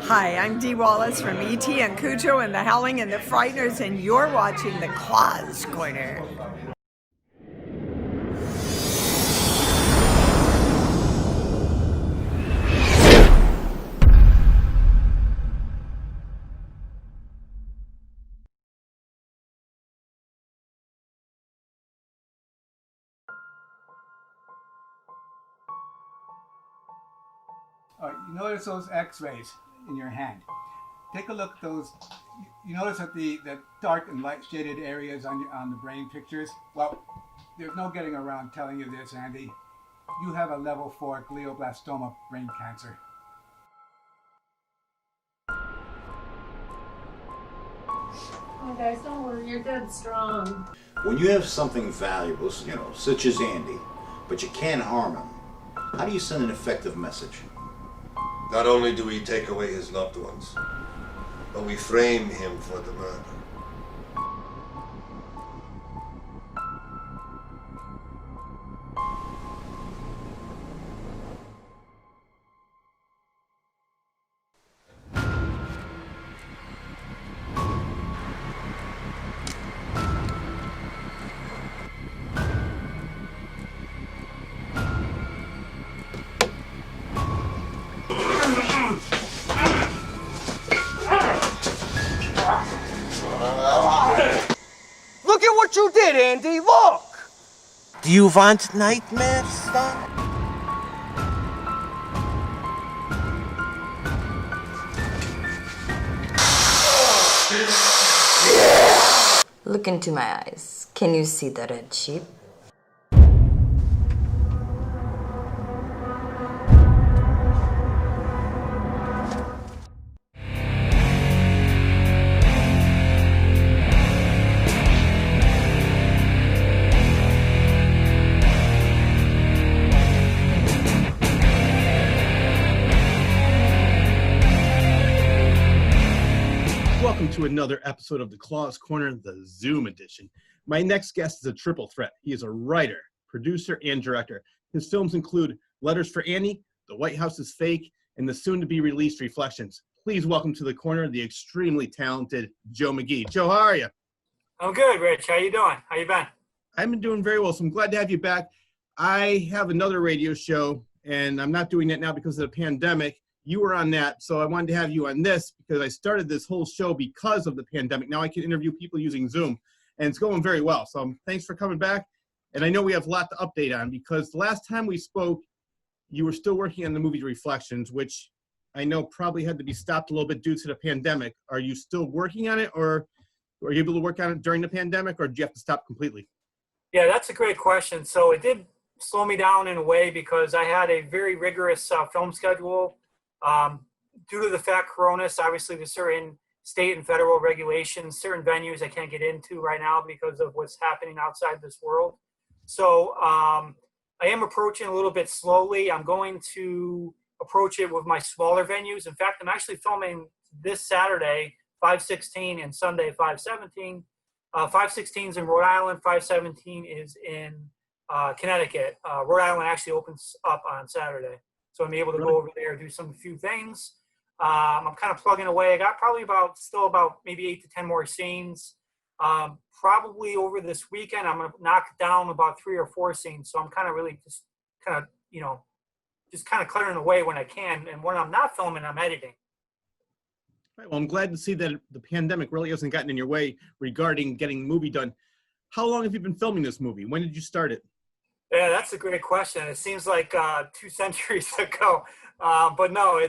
Hi, I'm Dee Wallace from E.T. and Cujo and the Howling and the Frighteners, and you're watching the Claus Corner. You notice those X-rays in your hand. Take a look at those. You notice that the dark and light shaded areas on the brain pictures. Well, there's no getting around telling you this, Andy. You have a level 4 glioblastoma brain cancer. Oh, guys, don't worry. You're dead strong. When you have something valuable, such as Andy, but you can't harm him, how do you send an effective message? Not only do we take away his loved ones, but we frame him for the murder. Look at what you did, Andy! Look! Do you want nightmares, son? Look into my eyes. Can you see the red sheep? Welcome to another episode of the Claus Corner, the Zoom edition. My next guest is a triple threat. He is a writer, producer, and director. His films include Letters for Annie, The White House is Fake, and the soon-to-be-released Reflections. Please welcome to the corner the extremely talented Joe McGee. Joe, how are you? I'm good, Rich. How you doing? How you been? I've been doing very well, so I'm glad to have you back. I have another radio show, and I'm not doing that now because of the pandemic. You were on that, so I wanted to have you on this because I started this whole show because of the pandemic. Now I can interview people using Zoom, and it's going very well. So thanks for coming back. And I know we have a lot to update on because the last time we spoke, you were still working on the movie Reflections, which I know probably had to be stopped a little bit due to the pandemic. Are you still working on it, or were you able to work on it during the pandemic, or did you have to stop completely? Yeah, that's a great question. So it did slow me down in a way because I had a very rigorous film schedule. Due to the fact coronas, obviously there's certain state and federal regulations, certain venues I can't get into right now because of what's happening outside this world. So I am approaching a little bit slowly. I'm going to approach it with my smaller venues. In fact, I'm actually filming this Saturday, 5/16, and Sunday, 5/17. 5/16 is in Rhode Island, 5/17 is in Connecticut. Rhode Island actually opens up on Saturday. So I'm able to go over there, do a few things. I'm kind of plugging away. I got probably still about maybe 8 to 10 more scenes. Probably over this weekend, I'm going to knock down about 3 or 4 scenes. So I'm kind of really just kind of clearing away when I can. And when I'm not filming, I'm editing. Right, well, I'm glad to see that the pandemic really hasn't gotten in your way regarding getting the movie done. How long have you been filming this movie? When did you start it? Yeah, that's a great question. It seems like 2 centuries ago, but no,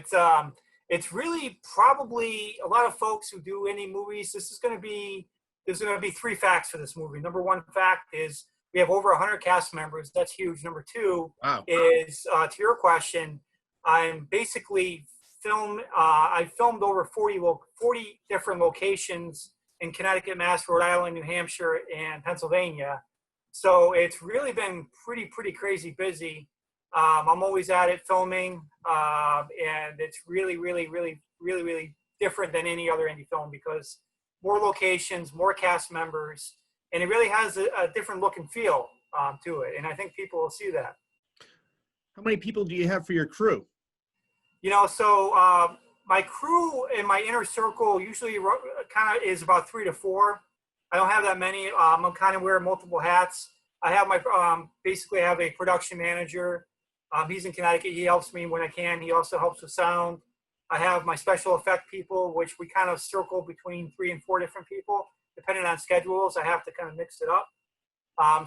it's really probably a lot of folks who do any movies. There's going to be 3 facts for this movie. Number 1 fact is we have over 100 cast members. That's huge. Number 2 Wow. is to your question. I'm basically I filmed over 40 different locations in Connecticut, Mass, Rhode Island, New Hampshire, and Pennsylvania. So it's really been pretty crazy busy. I'm always at it filming, and it's really different than any other indie film because more locations, more cast members, and it really has a different look and feel to it. And I think people will see that. How many people do you have for your crew? So my crew in my inner circle usually kind of is about 3 to 4. I don't have that many. I'm kind of wearing multiple hats. I have my basically I have a production manager. He's in Connecticut. He helps me when I can. He also helps with sound. I have my special effect people, which we kind of circle between 3 and 4 different people, depending on schedules. I have to kind of mix it up.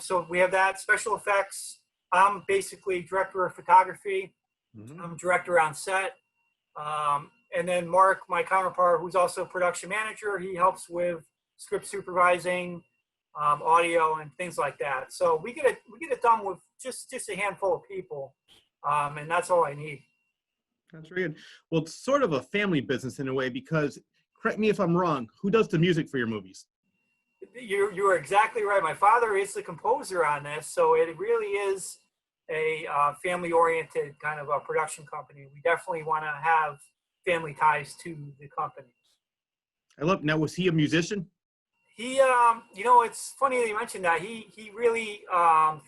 So we have that special effects. I'm basically director of photography. I'm director on set. And then Mark, my counterpart, who's also production manager, he helps with script supervising, audio, and things like that. So we get it done with just a handful of people, and that's all I need. That's very good. Well, it's sort of a family business in a way because, correct me if I'm wrong, who does the music for your movies? You are exactly right. My father is the composer on this, so it really is a family-oriented kind of a production company. We definitely want to have family ties to the company. I love. Now, was he a musician? He, it's funny that you mentioned that. He really,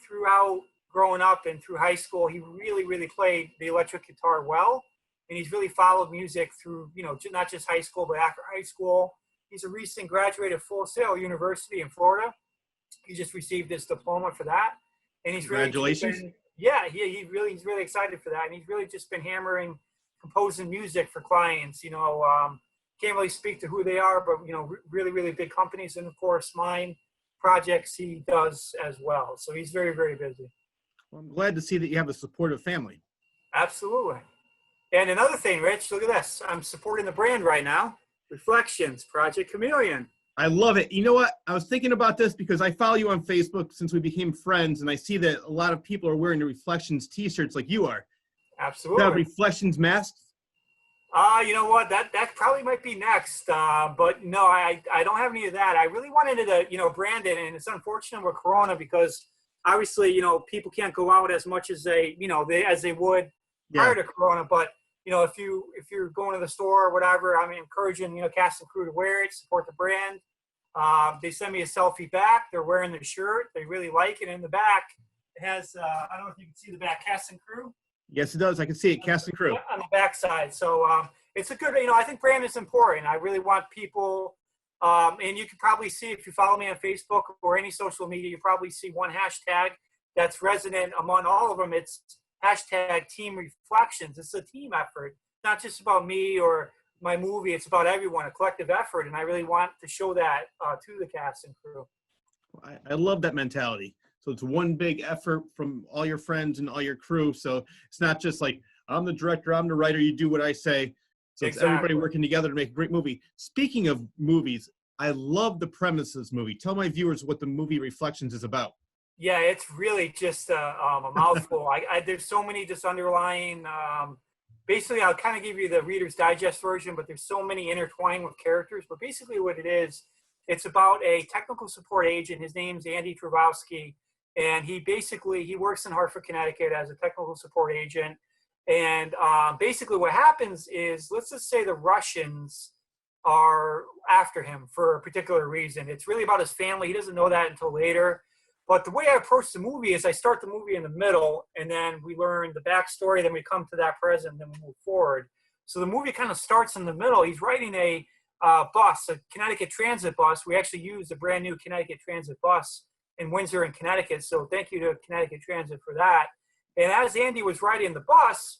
throughout growing up and through high school, he really played the electric guitar well, and he's really followed music through, not just high school, but after high school. He's a recent graduate of Full Sail University in Florida. He just received his diploma for that, and he's Congratulations. he's really excited for that, and he's really just been hammering, composing music for clients. Can't really speak to who they are, but really big companies, and of course mine projects he does as well. So he's very busy. Well, I'm glad to see that you have a supportive family. Absolutely. And another thing, Rich, look at this. I'm supporting the brand right now. Reflections, Project Chameleon. I love it. You know what? I was thinking about this because I follow you on Facebook since we became friends, and I see that a lot of people are wearing the Reflections t-shirts like you are. Absolutely. You have Reflections masks? You know what? That probably might be next. But no, I don't have any of that. I really wanted to, brand it, and it's unfortunate with Corona because obviously, people can't go out as much as they would prior to Corona. But if you're going to the store or whatever, I'm encouraging cast and crew to wear it, support the brand. They send me a selfie back. They're wearing the shirt. They really like it. In the back, it has I don't know if you can see the back, cast and crew. Yes, it does. I can see it, cast and crew. On the backside. So it's a good, I think brand is important. I really want people, and you can probably see if you follow me on Facebook or any social media, you probably see one hashtag that's resonant among all of them. It's hashtag Team Reflections. It's a team effort, not just about me or my movie. It's about everyone, a collective effort. And I really want to show that to the cast and crew. I love that mentality. So it's one big effort from all your friends and all your crew. So it's not just like, I'm the director, I'm the writer, you do what I say. So it's everybody working together to make a great movie. Speaking of movies, I love the premise of this movie. Tell my viewers what the movie Reflections is about. Yeah, it's really just a mouthful. There's so many just underlying, basically I'll kind of give you the Reader's Digest version, but there's so many intertwined with characters. But basically what it is, it's about a technical support agent. His name's Andy Trubowski. And he works in Hartford, Connecticut as a technical support agent. And basically what happens is, let's just say the Russians are after him for a particular reason. It's really about his family. He doesn't know that until later. But the way I approach the movie is I start the movie in the middle, and then we learn the backstory, then we come to that present, then we move forward. So the movie kind of starts in the middle. He's riding a bus, a Connecticut Transit bus. We actually use a brand new Connecticut Transit bus in Windsor in Connecticut. So thank you to Connecticut Transit for that. And as Andy was riding the bus,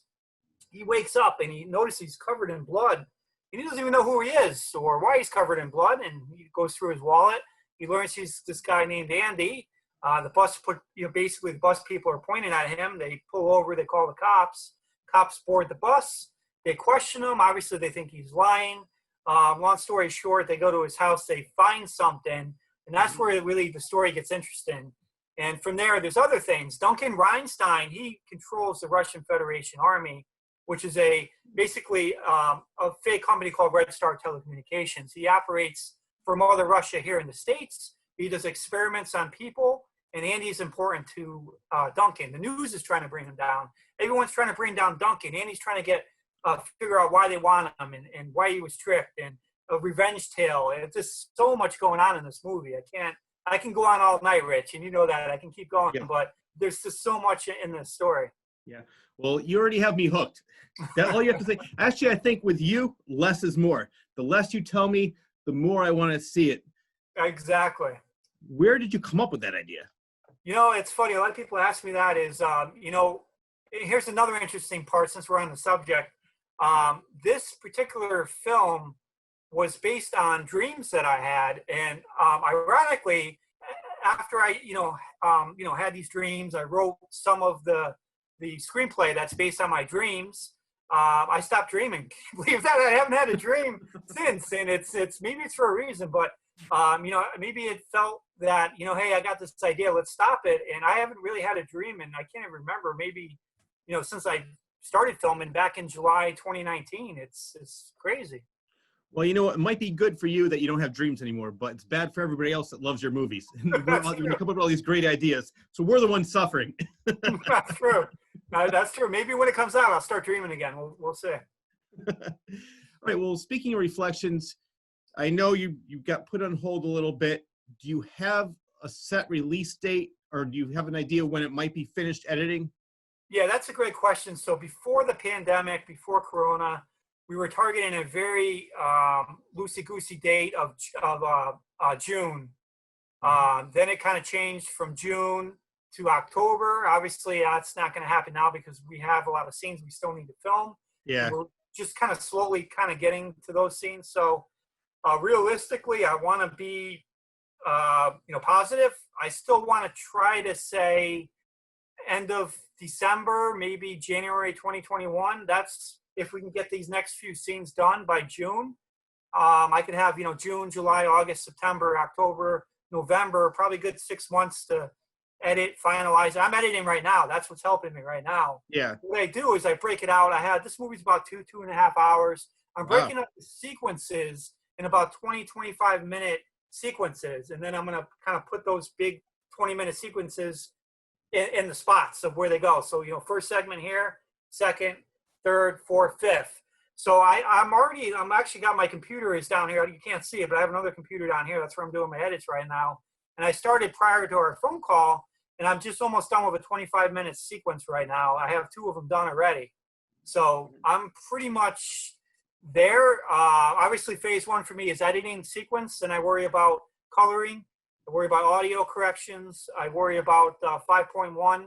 he wakes up and he notices he's covered in blood. And he doesn't even know who he is or why he's covered in blood. And he goes through his wallet. He learns he's this guy named Andy. The bus basically the bus people are pointing at him. They pull over, they call the cops. Cops board the bus. They question him. Obviously, they think he's lying. Long story short, they go to his house, they find something. And that's where really the story gets interesting. And from there's other things. Duncan Reinstein, he controls the Russian Federation Army, which is basically a fake company called Red Star Telecommunications. He operates for Mother Russia here in the States. He does experiments on people, and Andy's important to Duncan. The news is trying to bring him down. Everyone's trying to bring down Duncan. Andy's trying to figure out why they want him and why he was tricked, and a revenge tale. And it's just so much going on in this movie. I can go on all night, Rich, and you know that. I can keep going, but there's just so much in this story. Yeah. Well, you already have me hooked. That all you have to say. Actually, I think with you, less is more. The less you tell me, the more I want to see it. Exactly. Where did you come up with that idea? You know, it's funny. A lot of people ask me that is, you know, here's another interesting part since we're on the subject. This particular film was based on dreams that I had. And ironically, after I, had these dreams, I wrote some of the screenplay that's based on my dreams. I stopped dreaming. Believe that I haven't had a dream since, and it's maybe it's for a reason, but maybe it felt that hey, I got this idea, let's stop it, and I haven't really had a dream, and I can't even remember. Maybe since I started filming back in July 2019, it's crazy. Well, it might be good for you that you don't have dreams anymore, but it's bad for everybody else that loves your movies. And you come up with all these great ideas, so we're the ones suffering. That's true. That's true. Maybe when it comes out, I'll start dreaming again. We'll see. All right. Well, speaking of reflections, I know you got put on hold a little bit. Do you have a set release date, or do you have an idea when it might be finished editing? Yeah, that's a great question. So before the pandemic, before Corona, we were targeting a very loosey-goosey date of June. Then it kind of changed from June to October. Obviously, that's not going to happen now because we have a lot of scenes we still need to film. Yeah. We're just kind of slowly kind of getting to those scenes. So realistically, I want to be, positive. I still want to try to say end of December, maybe January 2021. That's if we can get these next few scenes done by June. I could have, June, July, August, September, October, November, probably good 6 months to edit, finalize. I'm editing right now. That's what's helping me right now. Yeah. What I do is I break it out. This movie's about 2.5 hours. I'm breaking up the sequences in about 25 minute sequences. And then I'm going to kind of put those big 20-minute sequences in the spots of where they go. So, first segment here, second, third, fourth, fifth. So I'm actually got my computer is down here. You can't see it, but I have another computer down here. That's where I'm doing my edits right now. And I started prior to our phone call, and I'm just almost done with a 25-minute sequence right now. I have 2 of them done already. So I'm pretty much there. Obviously, phase 1 for me is editing sequence, and I worry about coloring. I worry about audio corrections. I worry about 5.1.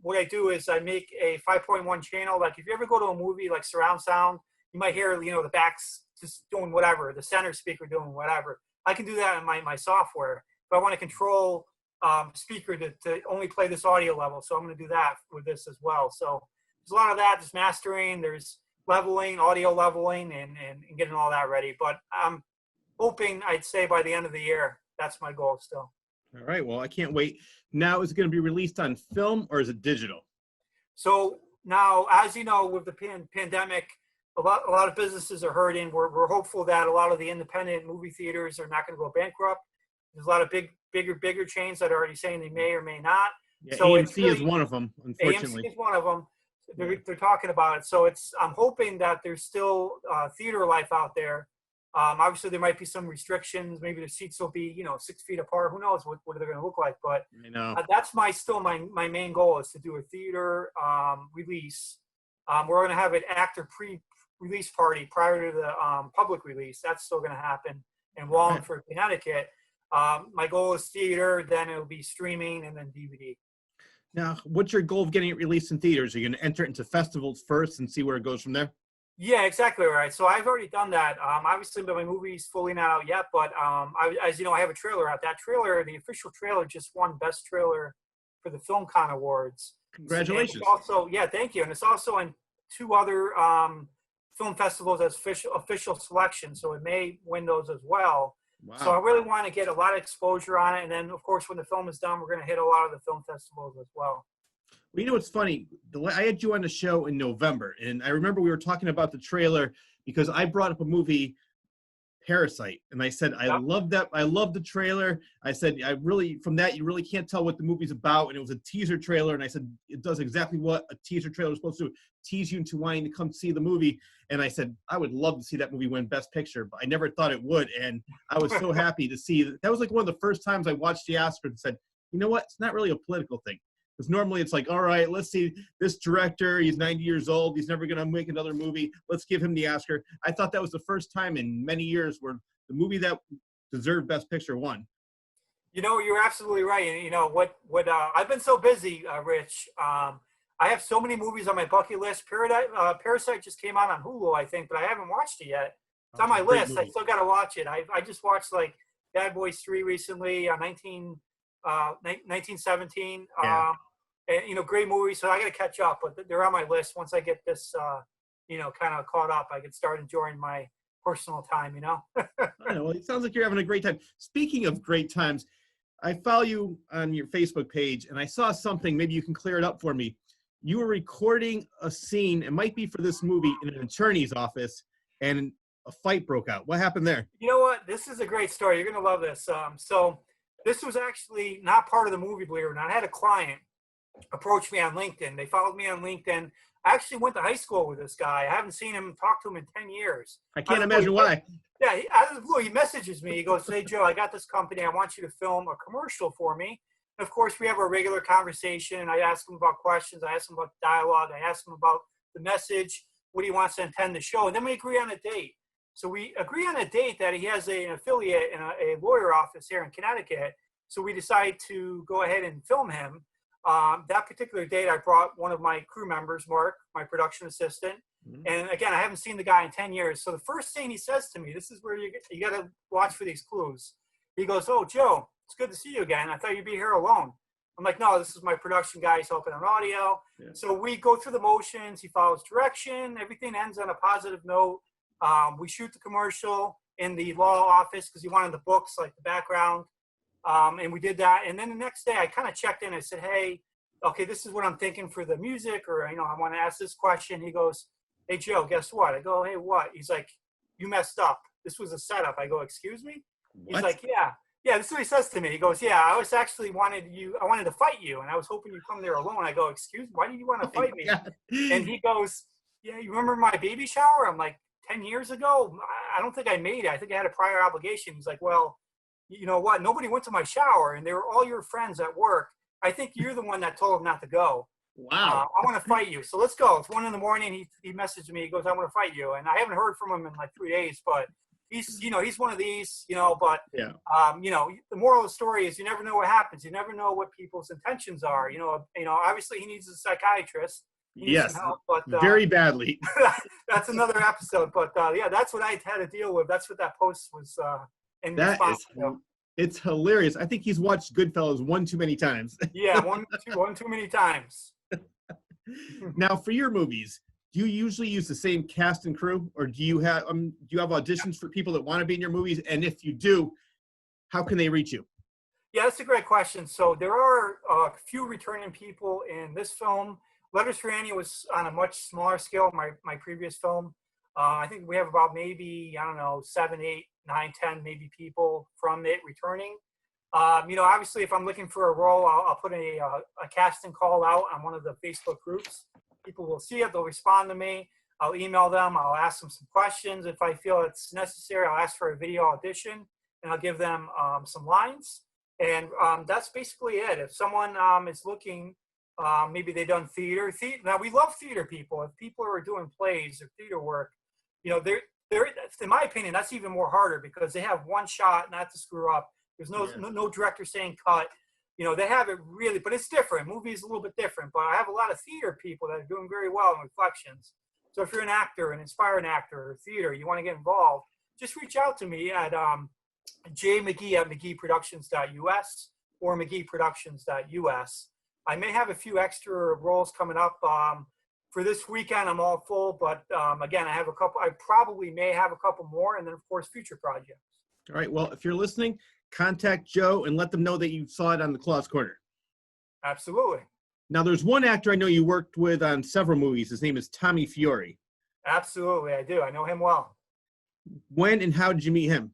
What I do is I make a 5.1 channel. Like if you ever go to a movie like surround sound, you might hear, the back's just doing whatever, the center speaker doing whatever. I can do that in my software. But I want to control speaker to only play this audio level. So I'm going to do that with this as well. So there's a lot of that. There's mastering, there's leveling, audio leveling, and getting all that ready. But I'm hoping, I'd say by the end of the year, that's my goal still. All right. Well, I can't wait. Now, is it going to be released on film or is it digital? So now, as you know, with the pandemic, a lot of businesses are hurting. We're hopeful that a lot of the independent movie theaters are not going to go bankrupt. There's a lot of bigger chains that are already saying they may or may not. Yeah, so AMC is one of them, unfortunately. AMC is one of them. They're talking about it. So I'm hoping that there's still theater life out there. Obviously, there might be some restrictions. Maybe the seats will be, 6 feet apart. Who knows what they're going to look like? But that's my main goal is to do a theater release. We're going to have an actor pre-release party prior to the public release. That's still going to happen in Wallingford, Connecticut. My goal is theater, then it'll be streaming, and then DVD. Now, what's your goal of getting it released in theaters? Are you going to enter it into festivals first and see where it goes from there? Yeah, exactly right. So I've already done that. Obviously, my movie's fully not out yet, but as you know, I have a trailer out. That trailer, the official trailer, just won Best Trailer for the FilmCon Awards. Congratulations. Also, yeah, thank you. And it's also in 2 other film festivals as official selection, so it may win those as well. Wow. So I really want to get a lot of exposure on it. And then, of course, when the film is done, we're going to hit a lot of the film festivals as well. Well, what's funny? I had you on the show in November, and I remember we were talking about the trailer because I brought up a movie, Parasite, and I said, I love that. I love the trailer. I said, from that, you really can't tell what the movie's about. And it was a teaser trailer. And I said, it does exactly what a teaser trailer is supposed to do, tease you into wanting to come see the movie. And I said, I would love to see that movie win Best Picture, but I never thought it would. And I was so happy to see that. That was like one of the first times I watched the Oscars and said, you know what? It's not really a political thing. Because normally it's like, all right, let's see this director. He's 90 years old. He's never going to make another movie. Let's give him the Oscar. I thought that was the first time in many years where the movie that deserved Best Picture won. You're absolutely right. And I've been so busy, Rich. I have so many movies on my bucket list. Parasite just came out on Hulu, I think, but I haven't watched it yet. It's on my list. Movie. I still got to watch it. I just watched like Bad Boys 3 recently, 1917. Yeah. And, great movie. So I got to catch up, but they're on my list. Once I get this, kind of caught up, I can start enjoying my personal time, I know. Well, it sounds like you're having a great time. Speaking of great times, I follow you on your Facebook page, and I saw something. Maybe you can clear it up for me. You were recording a scene, it might be for this movie, in an attorney's office, and a fight broke out. What happened there? You know what? This is a great story. You're going to love this. So this was actually not part of the movie, believe it or not. I had a client approach me on LinkedIn. They followed me on LinkedIn. I actually went to high school with this guy. I haven't seen him, talked to him in 10 years. I can't imagine why. Yeah, out of the blue, he messages me. He goes, "Hey, Joe, I got this company. I want you to film a commercial for me." And of course, we have a regular conversation. I ask him about questions. I ask him about dialogue. I ask him about the message, what he wants to intend the show. And then we agree on a date. So we agree on a date that he has an affiliate in a lawyer office here in Connecticut. So we decide to go ahead and film him. That particular date, I brought one of my crew members, Mark, my production assistant. Mm-hmm. And again, I haven't seen the guy in 10 years. So the first thing he says to me, this is where you got to watch for these clues. He goes, "Oh, Joe, it's good to see you again. I thought you'd be here alone." I'm like, "No, this is my production guy. He's helping on audio." Yeah. So we go through the motions. He follows direction. Everything ends on a positive note. We shoot the commercial in the law office because he wanted the books, like the background. And we did that. And then the next day I kind of checked in. I said, "Hey, okay, this is what I'm thinking for the music, or, I want to ask this question." He goes, "Hey, Joe, guess what?" I go, "Hey, what?" He's like, "You messed up. This was a setup." I go, "Excuse me?" What? He's like, yeah, this is what he says to me. He goes, "Yeah, I was actually I wanted to fight you, and I was hoping you'd come there alone." I go, "Excuse me? Why do you want to fight me?" And he goes, "Yeah, you remember my baby shower?" I'm like, 10 years ago? I don't think I made it. I think I had a prior obligation. He's like, "Well, you know what? Nobody went to my shower, and they were all your friends at work. I think you're the one that told them not to go. Wow. I want to fight you. So let's go." It's 1 a.m. He messaged me. He goes, "I want to fight you." And I haven't heard from him in like 3 days, but he's one of these, but, yeah. The moral of the story is you never know what happens. You never know what people's intentions are. Obviously he needs a psychiatrist. Yes, help, but, very badly. That's another episode. But that's what I had to deal with. That's what that post was in response to. It's hilarious. I think he's watched Goodfellas one too many times. Yeah, one too many times. Now, for your movies, do you usually use the same cast and crew, or do you have auditions for people that want to be in your movies? And if you do, how can they reach you? Yeah, that's a great question. So there are a few returning people in this film. Letters for Annie was on a much smaller scale. My previous film, I think we have about maybe 7, 8, 9, 10 maybe people from it returning. Obviously, if I'm looking for a role, I'll put a casting call out on one of the Facebook groups. People will see it. They'll respond to me. I'll email them. I'll ask them some questions. If I feel it's necessary, I'll ask for a video audition, and I'll give them some lines. And that's basically it. If someone is looking, maybe they've done theater. Now, we love theater people. If people are doing plays or theater work, they're in my opinion, that's even more harder because they have one shot not to screw up. There's no director saying cut. They have it really, but it's different. Movie is a little bit different, but I have a lot of theater people that are doing very well in Reflections. So if you're an actor, an inspiring actor, or theater, you want to get involved, just reach out to me at jmcgee at mcgeeproductions.us or mcgeeproductions.us. I may have a few extra roles coming up. For this weekend, I'm all full, but again, I probably may have a couple more, and then, of course, future projects. All right. Well, if you're listening, contact Joe and let them know that you saw it on the Claw's Corner. Absolutely. Now, there's one actor I know you worked with on several movies. His name is Tommy Fiore. Absolutely, I do. I know him well. When and how did you meet him?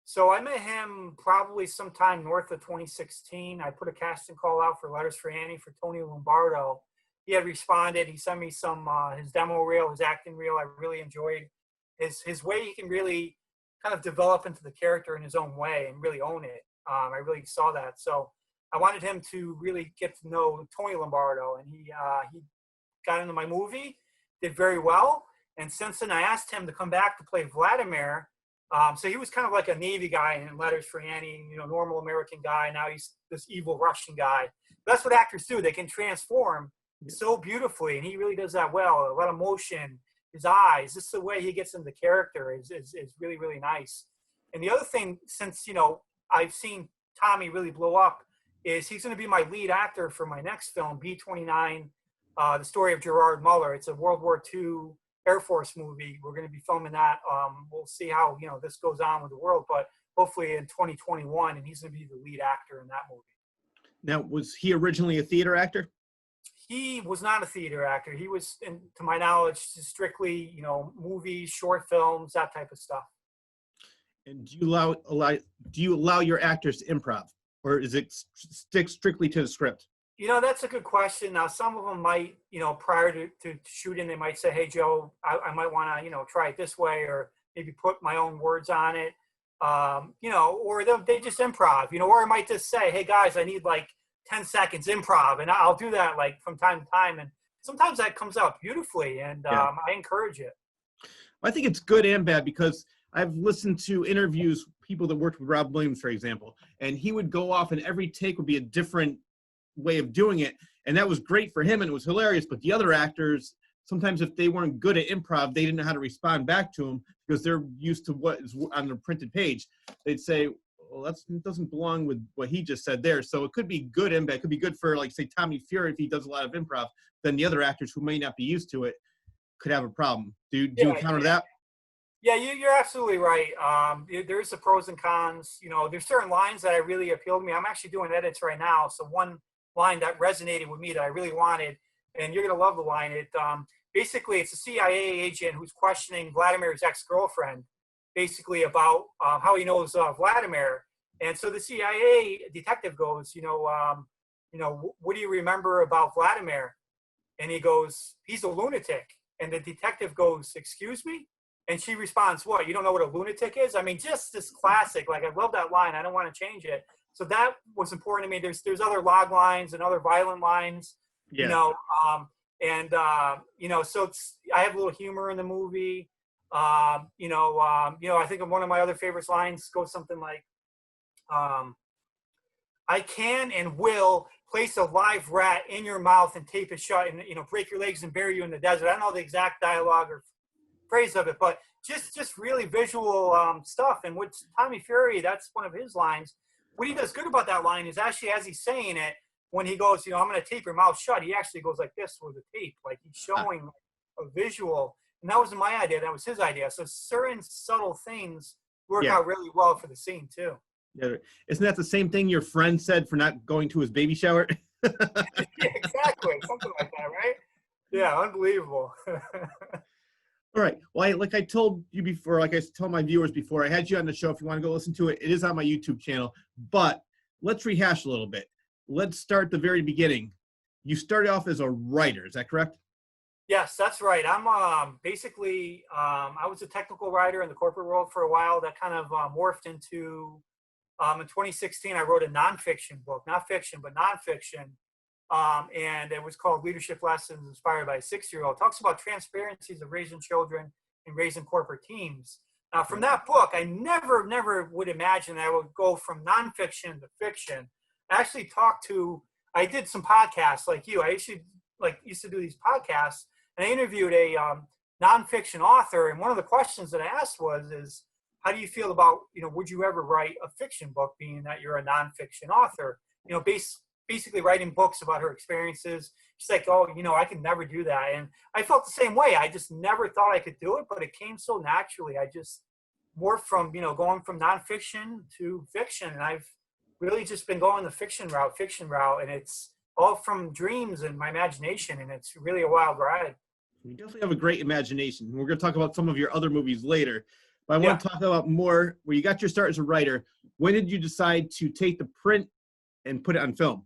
So I met him probably sometime north of 2016. I put a casting call out for Letters for Annie for Tony Lombardo. He had responded. He sent me some his demo reel, his acting reel. I really enjoyed his way. He can really kind of develop into the character in his own way and really own it. I really saw that. So I wanted him to really get to know Tony Lombardo, and he got into my movie, did very well. And since then, I asked him to come back to play Vladimir. So he was kind of like a Navy guy in Letters for Annie, normal American guy. Now he's this evil Russian guy. But that's what actors do. They can transform so beautifully, and he really does that well. A lot of motion, his eyes, just the way he gets into character is really, really nice. And the other thing, since, I've seen Tommy really blow up, is he's going to be my lead actor for my next film, B-29, the story of Gerard Muller. It's a World War II Air Force movie. We're going to be filming that. We'll see how, this goes on with the world, but hopefully in 2021, and he's going to be the lead actor in that movie. Now, was he originally a theater actor? He was not a theater actor. He was, to my knowledge, strictly, movies, short films, that type of stuff. And do you allow your actors to improv, or is it stick strictly to the script? That's a good question. Now, some of them might, prior to shooting, they might say, "Hey, Joe, I might want to, try it this way," or maybe put my own words on it, or they just improv, or I might just say, "Hey, guys, I need like 10 seconds improv," and I'll do that like from time to time, and sometimes that comes out beautifully, and I encourage it. I think it's good and bad because I've listened to interviews, people that worked with Rob Williams, for example, and he would go off and every take would be a different way of doing it. And that was great for him and it was hilarious. But the other actors, sometimes if they weren't good at improv, they didn't know how to respond back to him because they're used to what is on the printed page. They'd say, well, that doesn't belong with what he just said there. So it could be good and bad. It could be good for, like, say, Tommy Fury if he does a lot of improv. Then the other actors who may not be used to it could have a problem. Do you encounter that? Yeah, you're absolutely right. There's the pros and cons. There's certain lines that really appeal to me. I'm actually doing edits right now. So one line that resonated with me that I really wanted, and you're going to love the line. Basically, it's a CIA agent who's questioning Vladimir's ex-girlfriend, basically about how he knows Vladimir. And so the CIA detective goes, what do you remember about Vladimir? And he goes, he's a lunatic. And the detective goes, excuse me? And she responds, what, you don't know what a lunatic is? I mean, just this classic, like, I love that line. I don't want to change it. So that was important to me. There's other log lines and other violent lines, so I have a little humor in the movie. I think one of my other favorite lines goes something like, I can and will place a live rat in your mouth and tape it shut and, break your legs and bury you in the desert. I don't know the exact dialogue or phrase of it, but just really visual stuff. And with Tommy Fury, that's one of his lines. What he does good about that line is actually, as he's saying it, when he goes, I'm going to tape your mouth shut, he actually goes like this with the tape. Like he's showing a visual. And that wasn't my idea. That was his idea. So certain subtle things work out really well for the scene too. Yeah. Isn't that the same thing your friend said for not going to his baby shower? Yeah, exactly. Something like that, right? Yeah, unbelievable. All right. Well, like I told you before, like I told my viewers before, I had you on the show. If you want to go listen to it, it is on my YouTube channel. But let's rehash a little bit. Let's start the very beginning. You started off as a writer. Is that correct? Yes, that's right. I'm basically, I was a technical writer in the corporate world for a while. That kind of morphed into, in 2016, I wrote a nonfiction book, not fiction, but nonfiction. And it was called Leadership Lessons Inspired by a 6-Year-Old. It talks about transparencies of raising children and raising corporate teams. Now, from that book, I never would imagine I would go from nonfiction to fiction. I did some podcasts like you. I used to do these podcasts, and I interviewed a nonfiction author. And one of the questions that I asked was, how do you feel about, would you ever write a fiction book, being that you're a nonfiction author? Basically writing books about her experiences. She's like, oh, I can never do that. And I felt the same way. I just never thought I could do it, but it came so naturally. I just morphed from, going from nonfiction to fiction. And I've really just been going the fiction route. And it's all from dreams and my imagination. And it's really a wild ride. You definitely have a great imagination. We're going to talk about some of your other movies later. But I want to talk about more where you got your start as a writer. When did you decide to take the print and put it on film?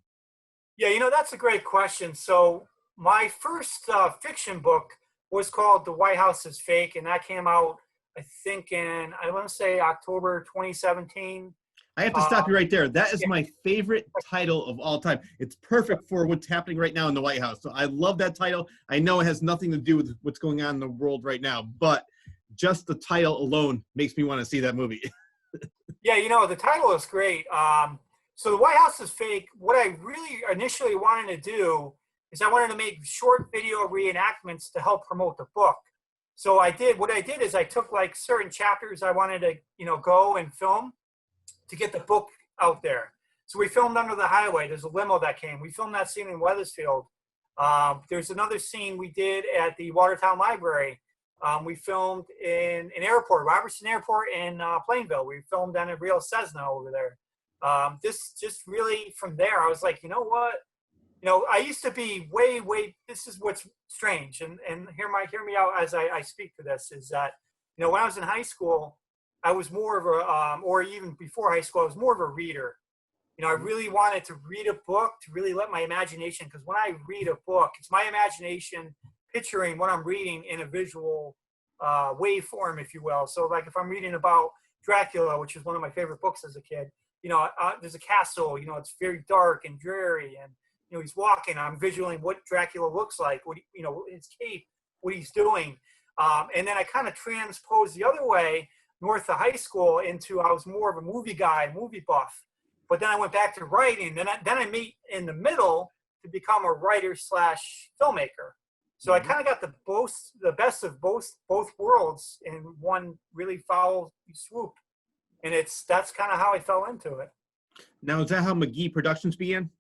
Yeah, that's a great question. So my first fiction book was called The White House is Fake, and that came out, I think, I want to say October 2017. I have to stop you right there. That is my favorite title of all time. It's perfect for what's happening right now in the White House. So I love that title. I know it has nothing to do with what's going on in the world right now, but just the title alone makes me want to see that movie. Yeah, the title is great. So the White House is fake. What I really initially wanted to do is I wanted to make short video reenactments to help promote the book. So what I did is I took like certain chapters I wanted to, go and film to get the book out there. So we filmed Under the Highway. There's a limo that came. We filmed that scene in Weathersfield. There's another scene we did at the Watertown Library. We filmed in an airport, Robertson Airport in Plainville. We filmed down at Rio Cessna over there. This just really from there, I was like, you know what? I used to be way, this is what's strange. And hear me out as I speak to this is that, when I was in high school, I was more of a, or even before high school, I was more of a reader. I really wanted to read a book to really let my imagination, because when I read a book, it's my imagination picturing what I'm reading in a visual waveform, if you will. So like if I'm reading about Dracula, which is one of my favorite books as a kid, there's a castle, it's very dark and dreary, and, he's walking, I'm visualizing what Dracula looks like, what, his cape, what he's doing. And then I kind of transposed the other way, north of high school, into I was more of a movie guy, movie buff. But then I went back to writing. Then I meet in the middle to become a writer / filmmaker. So I kind of got the best of both worlds in one really foul swoop. And that's kind of how I fell into it. Now, is that how McGee Productions began?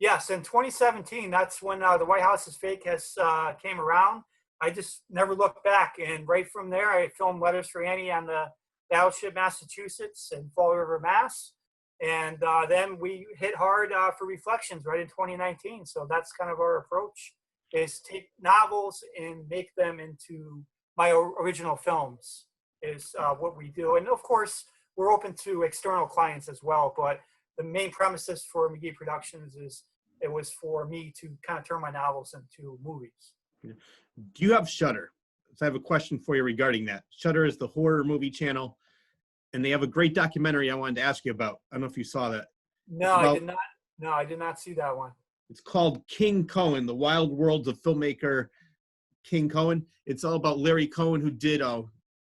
Yes, in 2017, that's when the White House is Fake has came around. I just never looked back. And right from there, I filmed Letters for Annie on the Battleship, Massachusetts and Fall River, Mass. And then we hit hard for Reflections right in 2019. So that's kind of our approach, is take novels and make them into my original films is what we do. And of course, we're open to external clients as well. But the main premises for McGee Productions is it was for me to kind of turn my novels into movies. Do you have Shudder? So I have a question for you regarding that. Shudder is the horror movie channel, and they have a great documentary I wanted to ask you about. I don't know if you saw that. No, I did not. No, I did not see that one. It's called King Cohen, The Wild Worlds of Filmmaker King Cohen. It's all about Larry Cohen, who did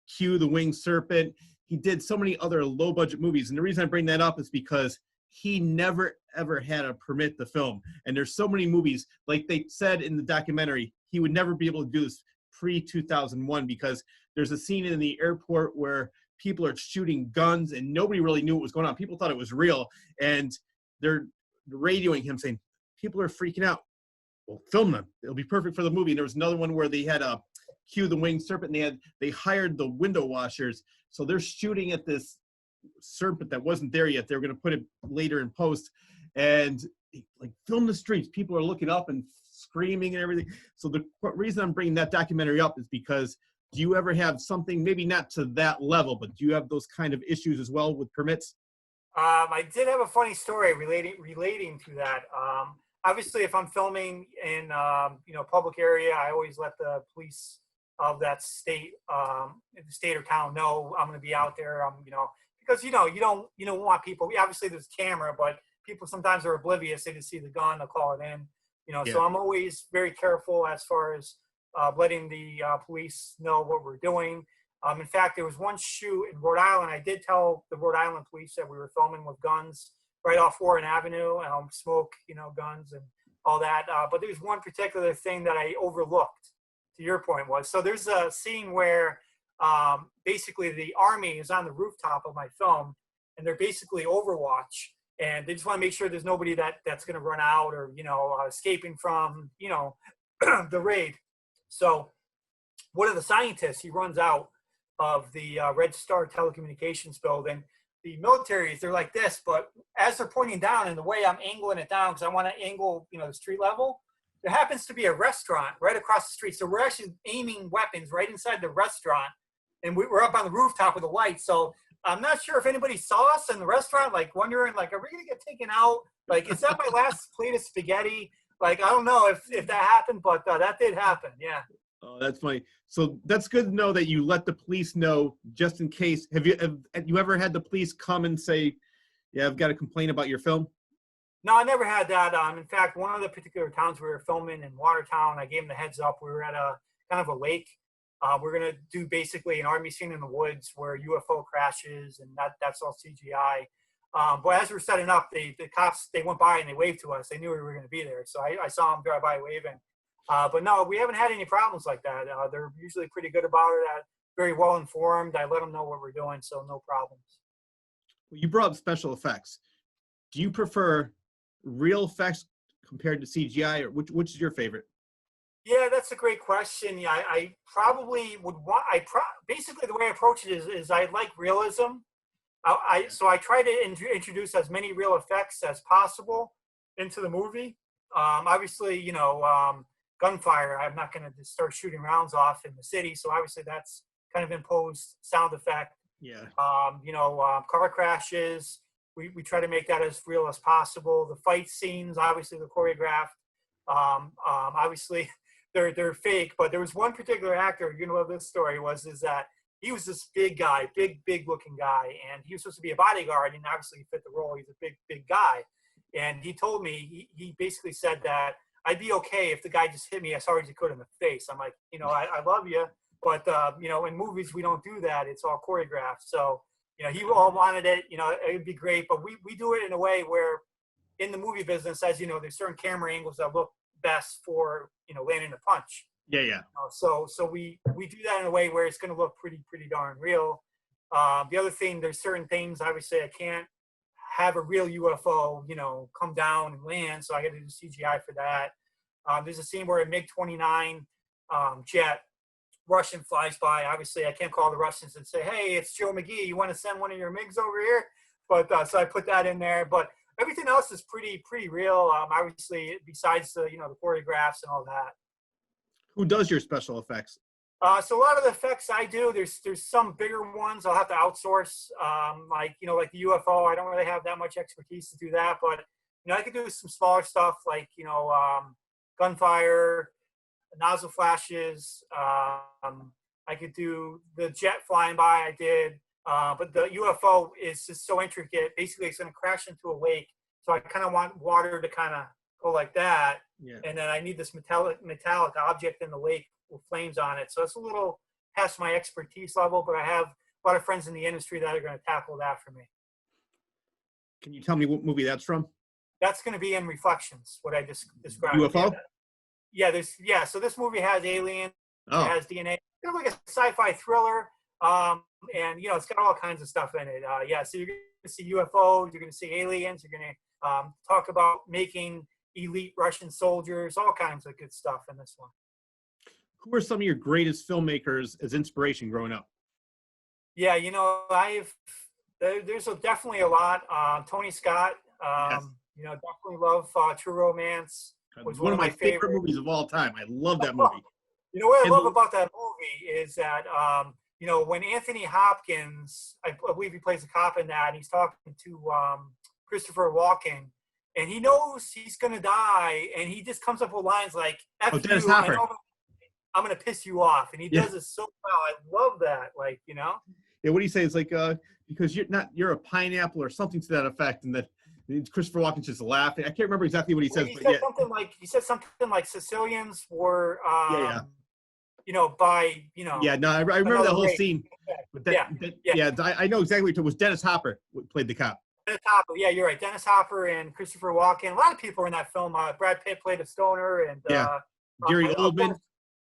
Q, the Winged Serpent. He did so many other low-budget movies. And the reason I bring that up is because he never, ever had a permit to film. And there's so many movies, like they said in the documentary, he would never be able to do this pre-2001 because there's a scene in the airport where people are shooting guns and nobody really knew what was going on. People thought it was real. And they're radioing him saying, people are freaking out. Well, film them. It'll be perfect for the movie. And there was another one where they had Q, the Winged Serpent, and they hired the window washers. So they're shooting at this serpent that wasn't there yet. They were going to put it later in post, and like film the streets. People are looking up and screaming and everything. So the reason I'm bringing that documentary up is because do you ever have something, maybe not to that level, but do you have those kind of issues as well with permits? I did have a funny story relating to that. Obviously, if I'm filming in public area, I always let the police of that state, the state or town know I'm going to be out there. Because you don't want people. Obviously, there's camera, but people sometimes are oblivious. They just see the gun, they'll call it in. Yeah. So I'm always very careful as far as letting the police know what we're doing. In fact, there was one shoot in Rhode Island. I did tell the Rhode Island police that we were filming with guns right off Warren Avenue, smoke, guns and all that. But there's one particular thing that I overlooked. To your point was, so there's a scene where basically the army is on the rooftop of my film, and they're basically Overwatch, and they just want to make sure there's nobody that's going to run out or escaping from the raid. So one of the scientists, he runs out of the Red Star telecommunications building. The militaries, they're like this, but as they're pointing down, and the way I'm angling it down, because I want to angle, the street level, there happens to be a restaurant right across the street. So we're actually aiming weapons right inside the restaurant, and we're up on the rooftop with the lights. So I'm not sure if anybody saw us in the restaurant, like wondering, like, are we going to get taken out? Like, is that my last plate of spaghetti? Like, I don't know if that happened, but that did happen. Yeah. Oh, that's funny. So that's good to know that you let the police know just in case. Have you ever had the police come and say, Yeah, I've got a complaint about your film. No, I never had that. In fact, one of the particular towns we were filming in Watertown, I gave them the heads up. We were at a kind of a lake. We're gonna do basically an army scene in the woods where UFO crashes, and that's all CGI. But as we're setting up, the cops, they went by and they waved to us. They knew we were going to be there, so I saw them drive by waving. But no, we haven't had any problems like that. They're usually pretty good about it. Very well informed. I let them know what we're doing, so no problems. Well, you brought up special effects. Do you prefer real effects compared to CGI, or which is your favorite? Yeah, that's a great question. Yeah, I probably would want. Basically the way I approach it is I like realism. So I try to introduce as many real effects as possible into the movie. Obviously, gunfire. I'm not going to start shooting rounds off in the city, so obviously that's kind of imposed sound effect. Yeah. Car crashes. We try to make that as real as possible. The fight scenes, obviously, they're choreographed. Obviously, they're fake. But there was one particular actor. You know what this story is that he was this big guy, big looking guy, and he was supposed to be a bodyguard, and obviously he fit the role. He's a big guy, and he told me he basically said that I'd be okay if the guy just hit me as hard as he could in the face. I'm like, I love you, but in movies we don't do that. It's all choreographed. So he all wanted it. It'd be great, but we do it in a way where in the movie business, as you know, there's certain camera angles that look best for landing a punch. Yeah. So we do that in a way where it's going to look pretty darn real. The other thing, there's certain things, obviously, I can't have a real UFO, come down and land, so I got to do CGI for that. There's a scene where a MiG-29 jet Russian flies by. Obviously, I can't call the Russians and say, "Hey, it's Joe McGee. You want to send one of your MiGs over here?" But so I put that in there. But everything else is pretty real. Obviously, besides the the choreographs and all that. Who does your special effects? So a lot of the effects I do, there's some bigger ones I'll have to outsource, like the UFO. I don't really have that much expertise to do that, but I could do some smaller stuff like gunfire, nozzle flashes. I could do the jet flying by. I did, but the UFO is just so intricate. Basically, it's going to crash into a lake, so I kind of want water to kind of go like that. Yeah. And then I need this metallic object in the lake with flames on it. So it's a little past my expertise level, but I have a lot of friends in the industry that are going to tackle that for me. Can you tell me what movie that's from? That's going to be in Reflections, what I just described. UFO? Yeah, so this movie has aliens, it has DNA. It's kind of like a sci-fi thriller, and it's got all kinds of stuff in it. So you're going to see UFOs, you're going to see aliens, you're going to talk about making elite Russian soldiers, all kinds of good stuff in this one. Who are some of your greatest filmmakers as inspiration growing up? Yeah, there's definitely a lot. Tony Scott, Yes. Definitely love True Romance. Was One of my favorite movies of all time. I love that movie. What I love about that movie is that, when Anthony Hopkins, I believe he plays a cop in that, and he's talking to Christopher Walken, and he knows he's going to die, and he just comes up with lines like, F Dennis you, Hopper. I'm going to piss you off. And he does it so well. I love that. Yeah, what do you say? It's like, because you're a pineapple or something to that effect, and that Christopher Walken's just laughing. I can't remember exactly what he says, but yeah. He said something like Sicilians were, Yeah, no, I remember that whole scene. But I know exactly. It was Dennis Hopper who played the cop. Dennis Hopper, yeah, you're right. Dennis Hopper and Christopher Walken. A lot of people were in that film. Brad Pitt played a stoner, and Gary Oldman.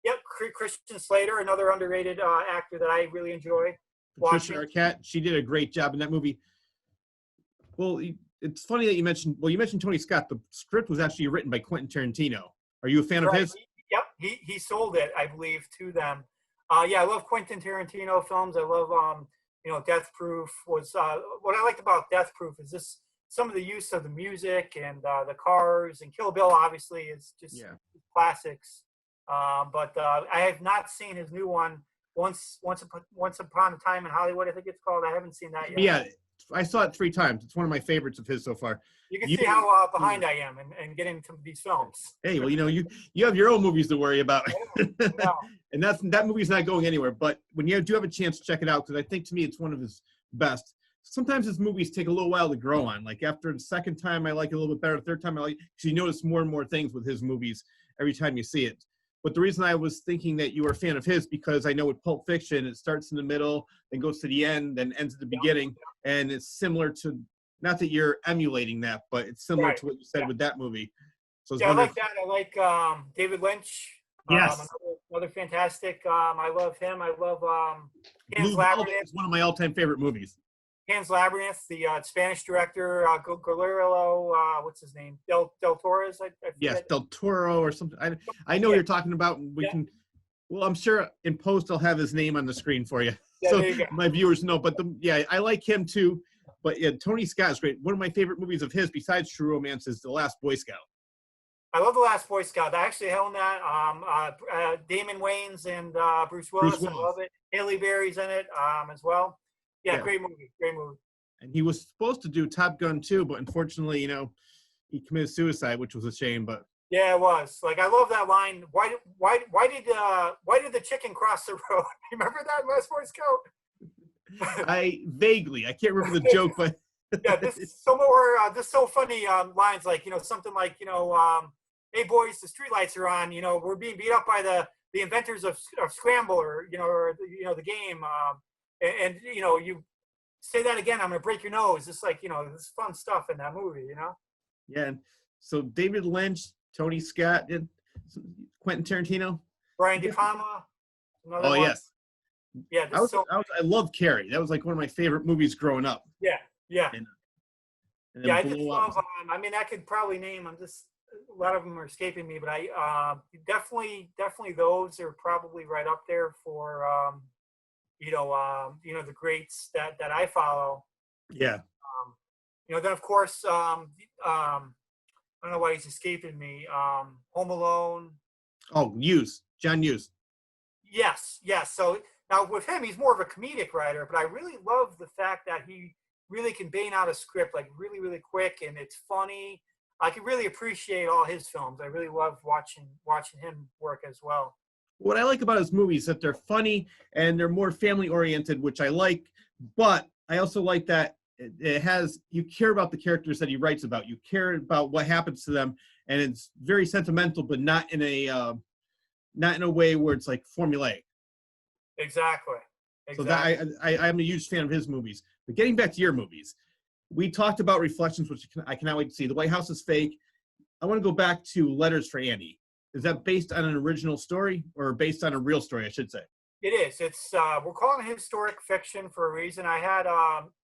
Yep, Christian Slater, another underrated actor that I really enjoy watching. Patricia Arquette, she did a great job in that movie. Well, it's funny that you mentioned Tony Scott. The script was actually written by Quentin Tarantino. Are you a fan of his? Yep, he sold it, I believe, to them. I love Quentin Tarantino films. I love Death Proof was what I liked about Death Proof is this some of the use of the music and the cars, and Kill Bill obviously is just classics. But I have not seen his new one, Once Upon a Time in Hollywood, I think it's called. I haven't seen that yet. Yeah, I saw it 3 times. It's one of my favorites of his so far. You can see how behind I am and getting into these films. Hey, well, you have your own movies to worry about. And that movie's not going anywhere. But when you do have a chance, check it out, because I think, to me, it's one of his best. sometimes his movies take a little while to grow on. Like after the second time, I like it a little bit better. Third time, I like, because you notice more and more things with his movies every time you see it. But the reason I was thinking that you were a fan of his, because I know with Pulp Fiction, it starts in the middle, then goes to the end, then ends at the beginning. And it's similar to, not that you're emulating that, but it's similar to what you said with that movie. So I like that. I like David Lynch. Yes. Another fantastic. I love him. I love Pan's Blue Velvet Labyrinth. is one of my all-time favorite movies. Pan's Labyrinth, the Spanish director, Guillermo, what's his name? Del Torres? Yes, Del Toro or something. I know you're talking about. We can. Well, I'm sure in post I'll have his name on the screen for you, so my viewers know. But I like him too. But yeah, Tony Scott is great. One of my favorite movies of his, besides True Romance, is The Last Boy Scout. I love The Last Boy Scout. I actually own that. Damon Wayans and Bruce Willis. I love it. Halle Berry's in it as well. Yeah, great movie. Great movie. And he was supposed to do Top Gun too, but unfortunately, he committed suicide, which was a shame. But yeah, it was. Like, I love that line. Why did the chicken cross the road? Remember that in Last Boy Scout? I can't remember the joke, but yeah, this is some more this so funny lines, like something like hey boys, the streetlights are on. We're being beat up by the inventors of Scramble, or the game. And you say that again, I'm gonna break your nose. It's like this fun stuff in that movie. Yeah. And so David Lynch, Tony Scott, and Quentin Tarantino, Brian De Palma. Oh one. Yes. Yeah. I love Carrie. That was like one of my favorite movies growing up. Yeah. Yeah. And I just love. I could probably name. A lot of them are escaping me, but I definitely those are probably right up there for the greats that I follow. Yeah. Then of course I don't know why he's escaping me. Home Alone. Oh, John Hughes. Yes. So now with him, he's more of a comedic writer, but I really love the fact that he really can bang out a script like really, really quick, and it's funny. I can really appreciate all his films. I really love watching him work as well. What I like about his movies is that they're funny and they're more family oriented, which I like. But I also like that you care about the characters that he writes about. You care about what happens to them, and it's very sentimental, but not in a way where it's like formulaic. Exactly. So that I'm a huge fan of his movies. But getting back to your movies, we talked about Reflections, which I cannot wait to see. The White House is Fake. I want to go back to Letters for Andy. Is that based on an original story, or based on a real story, I should say? It is. It's we're calling it historic fiction for a reason. I had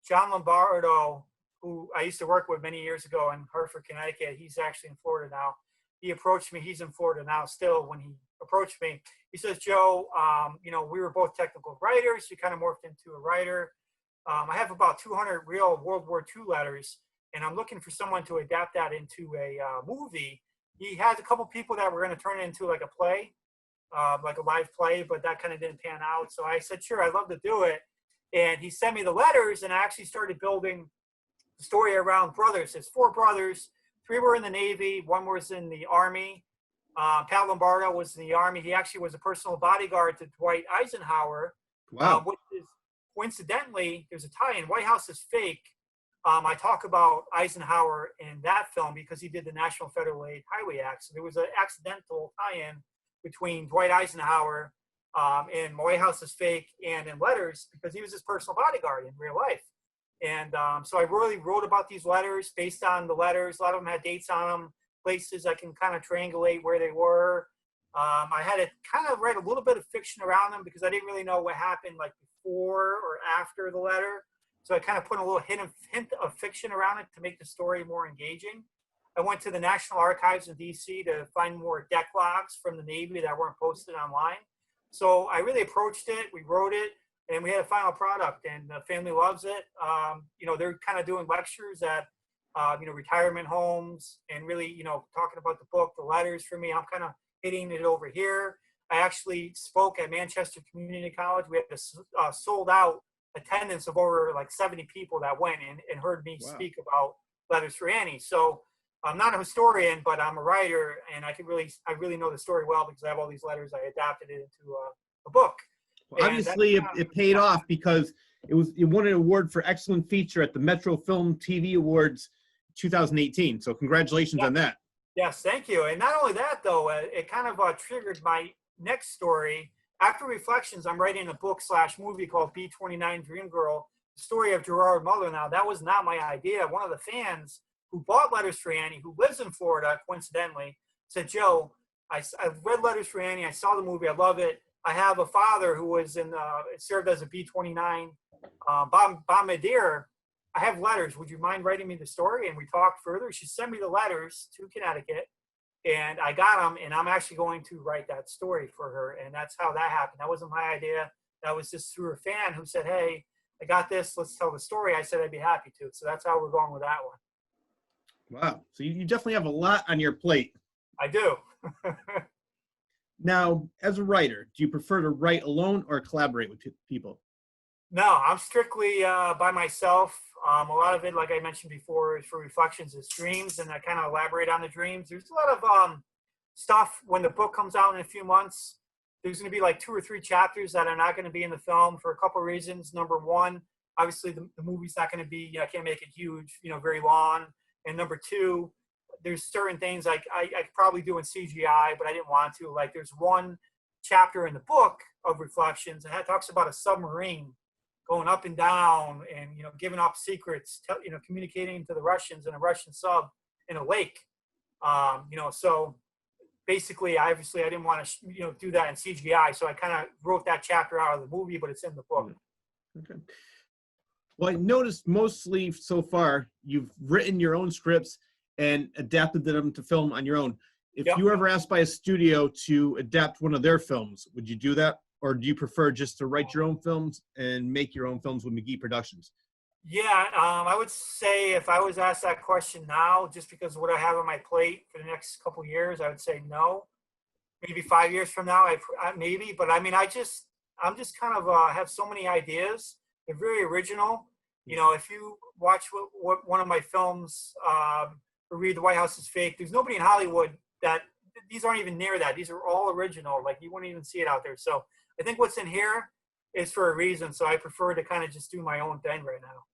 John Lombardo, who I used to work with many years ago in Hartford, Connecticut. He's actually in Florida now. He approached me. He's in Florida now still. When he approached me, he says, Joe, we were both technical writers. You kind of morphed into a writer. I have about 200 real World War II letters, and I'm looking for someone to adapt that into a movie. He had a couple people that were going to turn it into like a play, like a live play, but that kind of didn't pan out. So I said, sure, I'd love to do it. And he sent me the letters, and I actually started building the story around brothers. There's 4 brothers. 3 were in the Navy. 1 was in the Army. Pat Lombardo was in the Army. He actually was a personal bodyguard to Dwight Eisenhower. Wow. Which is, coincidentally, there's a tie-in. White House is Fake. I talk about Eisenhower in that film because he did the National Federal Aid Highway Act. So there was an accidental tie-in between Dwight Eisenhower in White House is Fake and in Letters, because he was his personal bodyguard in real life. And so I really wrote about these letters based on the letters. A lot of them had dates on them, places I can kind of triangulate where they were. I had to kind of write a little bit of fiction around them because I didn't really know what happened like before or after the letter. So I kind of put a little hint of fiction around it to make the story more engaging. I went to the National Archives in DC to find more deck logs from the Navy that weren't posted online. So I really approached it. We wrote it, and we had a final product, and the family loves it. They're kind of doing lectures at, retirement homes, and really, talking about the book, the letters for me. I'm kind of hitting it over here. I actually spoke at Manchester Community College. We had a sold out attendance of over like 70 people that went and heard me speak about Letters for Annie. So I'm not a historian, but I'm a writer, and I really know the story well because I have all these letters. I adapted it into a book. Well, obviously, it paid off because It won an award for excellent feature at the Metro Film TV Awards 2018. So congratulations on that. Yes, thank you. And not only that, though, it kind of triggered my next story. After Reflections, I'm writing a book/movie called B29 Dream Girl, the story of Gerard Muller. Now, that was not my idea. One of the fans who bought Letters for Annie, who lives in Florida, coincidentally, said, Joe, I've read Letters for Annie. I saw the movie. I love it. I have a father who was served as a B29 bombardier. I have letters. Would you mind writing me the story? And we talked further. She sent me the letters to Connecticut, and I got them, and I'm actually going to write that story for her. And that's how that happened. That wasn't my idea. That was just through a fan who said, hey, I got this. Let's tell the story. I said I'd be happy to. So that's how we're going with that one. Wow. So you definitely have a lot on your plate. I do. Now, as a writer, do you prefer to write alone or collaborate with people? No, I'm strictly by myself. A lot of it, like I mentioned before, is for Reflections, is dreams, and I kind of elaborate on the dreams. There's a lot of stuff when the book comes out in a few months. There's going to be like 2 or 3 chapters that are not going to be in the film for a couple of reasons. Number one, obviously the movie's not going to be, I can't make it huge, very long. And number two, there's certain things like I could probably do in CGI, but I didn't want to. Like there's one chapter in the book of Reflections that talks about a submarine going up and down and, giving up secrets, communicating to the Russians in a Russian sub in a lake. So basically, obviously, I didn't want to, do that in CGI. So I kind of wrote that chapter out of the movie, but it's in the book. Okay. Well, I noticed mostly so far, you've written your own scripts and adapted them to film on your own. If you were ever asked by a studio to adapt one of their films, would you do that? Or do you prefer just to write your own films and make your own films with McGee Productions? Yeah, I would say if I was asked that question now, just because of what I have on my plate for the next couple of years, I would say no. Maybe 5 years from now, maybe. But I mean, I'm just kind of have so many ideas. They're very original. If you watch what one of my films, or read The White House is Fake, there's nobody in Hollywood that, these aren't even near that. These are all original. Like you wouldn't even see it out there. So I think what's in here is for a reason. So I prefer to kind of just do my own thing right now.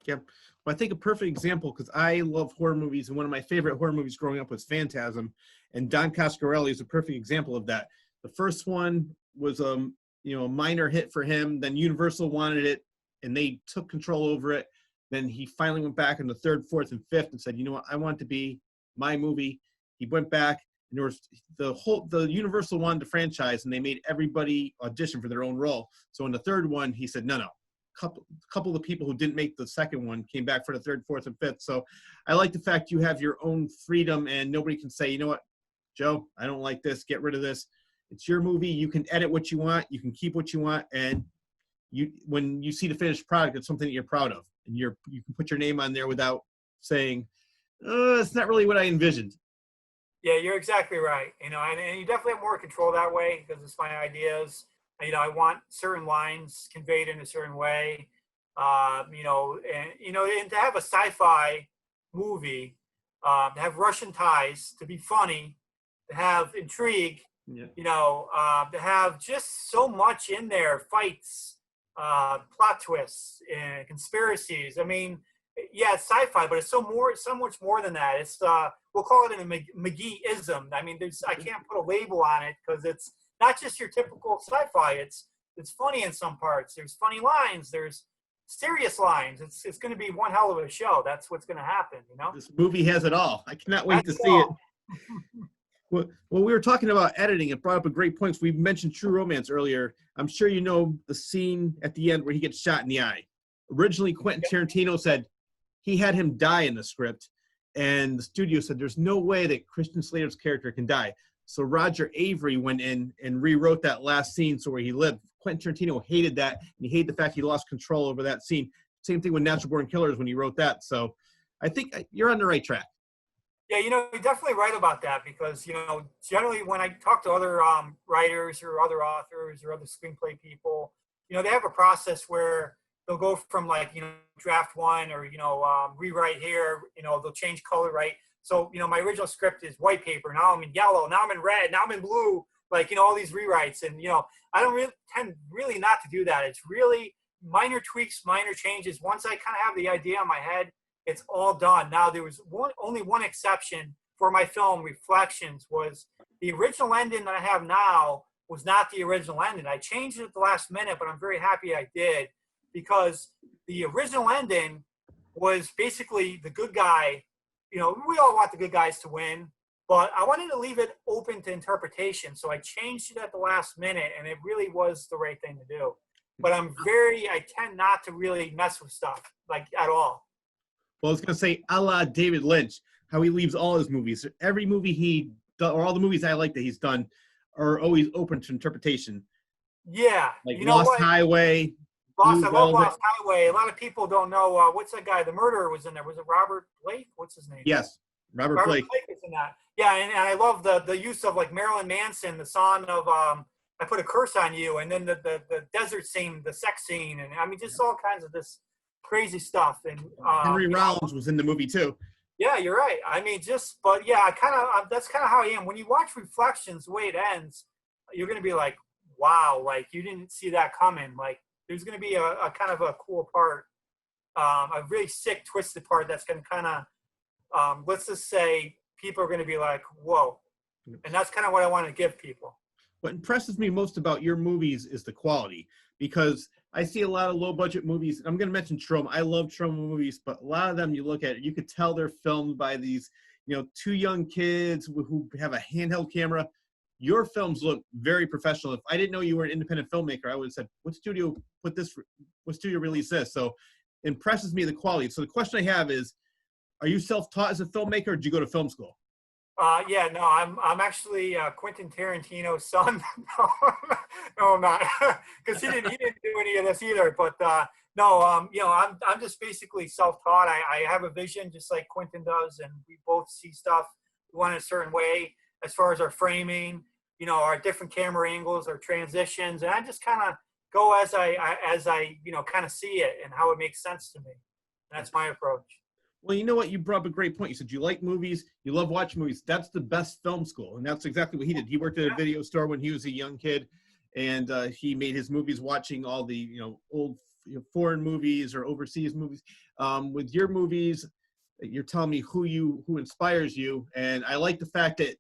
Yep. Well, I think a perfect example, because I love horror movies, and one of my favorite horror movies growing up was Phantasm, and Don Coscarelli is a perfect example of that. The first one was a minor hit for him. Then Universal wanted it, and they took control over it. Then he finally went back in the 3rd, 4th, and 5th and said, you know what, I want it to be my movie. He went back, and there was the Universal wanted the franchise, and they made everybody audition for their own role. So in the 3rd one, he said, no. Couple of the people who didn't make the 2nd one came back for the 3rd, 4th, and 5th. So I like the fact you have your own freedom, and nobody can say, you know what, Joe, I don't like this, get rid of this. It's your movie. You can edit what you want. You can keep what you want. And when you see the finished product, it's something that you're proud of. And you can put your name on there without saying, it's not really what I envisioned. Yeah, you're exactly right. And you definitely have more control that way because it's my ideas. I want certain lines conveyed in a certain way. And to have a sci-fi movie, to have Russian ties, to be funny, to have intrigue, to have just so much in there, fights, plot twists, and conspiracies. I mean, yeah, it's sci-fi, but it's so much more than that. It's we'll call it a McGee-ism. I mean, I can't put a label on it because it's not just your typical sci-fi. It's funny in some parts. There's funny lines. There's serious lines. It's going to be one hell of a show. That's what's going to happen. This movie has it all. I cannot wait to see it. Well, we were talking about editing. It brought up a great point. We mentioned True Romance earlier. I'm sure you know the scene at the end where he gets shot in the eye. Originally, Quentin Tarantino said he had him die in the script, and the studio said there's no way that Christian Slater's character can die. So Roger Avery went in and rewrote that last scene so where he lived. Quentin Tarantino hated that, and he hated the fact he lost control over that scene. Same thing with Natural Born Killers when he wrote that. So I think you're on the right track. Yeah, you're definitely right about that because, generally when I talk to other writers or other authors or other screenplay people, they have a process where they'll go from draft one or, rewrite here, they'll change color, right? So, my original script is white paper. Now I'm in yellow. Now I'm in red. Now I'm in blue. All these rewrites. And, I don't tend really not to do that. It's really minor tweaks, minor changes. Once I kind of have the idea in my head, it's all done. Now, there was only one exception for my film, Reflections, was the original ending that I have now was not the original ending. I changed it at the last minute, but I'm very happy I did, because the original ending was basically the good guy. You know, we all want the good guys to win, but I wanted to leave it open to interpretation. So I changed it at the last minute, and it really was the right thing to do. But I tend not to really mess with stuff, like, at all. Well, I was going to say, a la David Lynch, how he leaves all his movies. Every movie he does, or all the movies I like that he's done, are always open to interpretation. Yeah. Like you know Lost what? Highway. I Blue love Velvet. Lost Highway. A lot of people don't know, what's that guy? The murderer was in there. Was it Robert Blake? What's his name? Yes, Robert Blake. Was in that. Yeah, and I love the use of, like, Marilyn Manson, the song of I Put a Curse on You, and then the desert scene, the sex scene, and I mean, just all kinds of this crazy stuff. And Henry Rollins was in the movie too. Yeah, you're right. I mean, but yeah, that's kind of how I am. When you watch Reflections, the way it ends, you're going to be like, wow, like, you didn't see that coming. Like, there's going to be a kind of a cool part, a really sick, twisted part that's going to kind of, let's just say, people are going to be like, whoa. And that's kind of what I want to give people. What impresses me most about your movies is the quality, because I see a lot of low-budget movies. I'm going to mention Troma. I love Troma movies, but a lot of them, you look at it, you could tell they're filmed by these, two young kids who have a handheld camera. Your films look very professional. If I didn't know you were an independent filmmaker, I would have said, what studio released this? So it impresses me the quality. So the question I have is, are you self-taught as a filmmaker, or did you go to film school? Yeah, no, I'm actually Quentin Tarantino's son. No, I'm not, because he didn't do any of this either. But no, I'm just basically self-taught. I have a vision, just like Quentin does, and we both see stuff we want a certain way as far as our framing, our different camera angles, our transitions, and I just kind of go as I kind of see it and how it makes sense to me. And that's my approach. Well, you know what? You brought up a great point. You said you like movies, you love watching movies. That's the best film school, and that's exactly what he did. He worked at a video store when he was a young kid, and he made his movies watching all the old foreign movies or overseas movies. With your movies, you're telling me who inspires you, and I like the fact that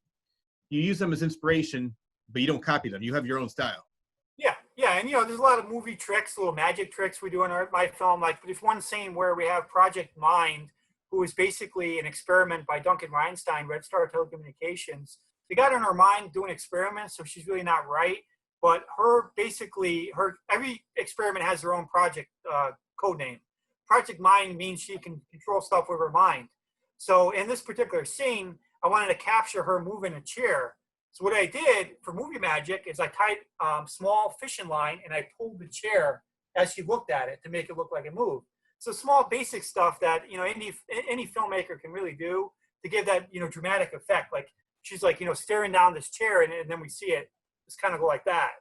you use them as inspiration, but you don't copy them. You have your own style. Yeah, and there's a lot of movie tricks, little magic tricks we do in my film. Like, there's one scene where we have Project Mind, who is basically an experiment by Duncan Reinstein, Red Star Telecommunications. They got in her mind doing experiments, so she's really not right. But every experiment has their own project code name. Project Mind means she can control stuff with her mind. So in this particular scene, I wanted to capture her moving a chair. So what I did for movie magic is I tied small fishing line, and I pulled the chair as she looked at it to make it look like it moved. So small basic stuff that, any filmmaker can really do to give that, dramatic effect. Like, she's like, staring down this chair, and then we see it just kind of go like that,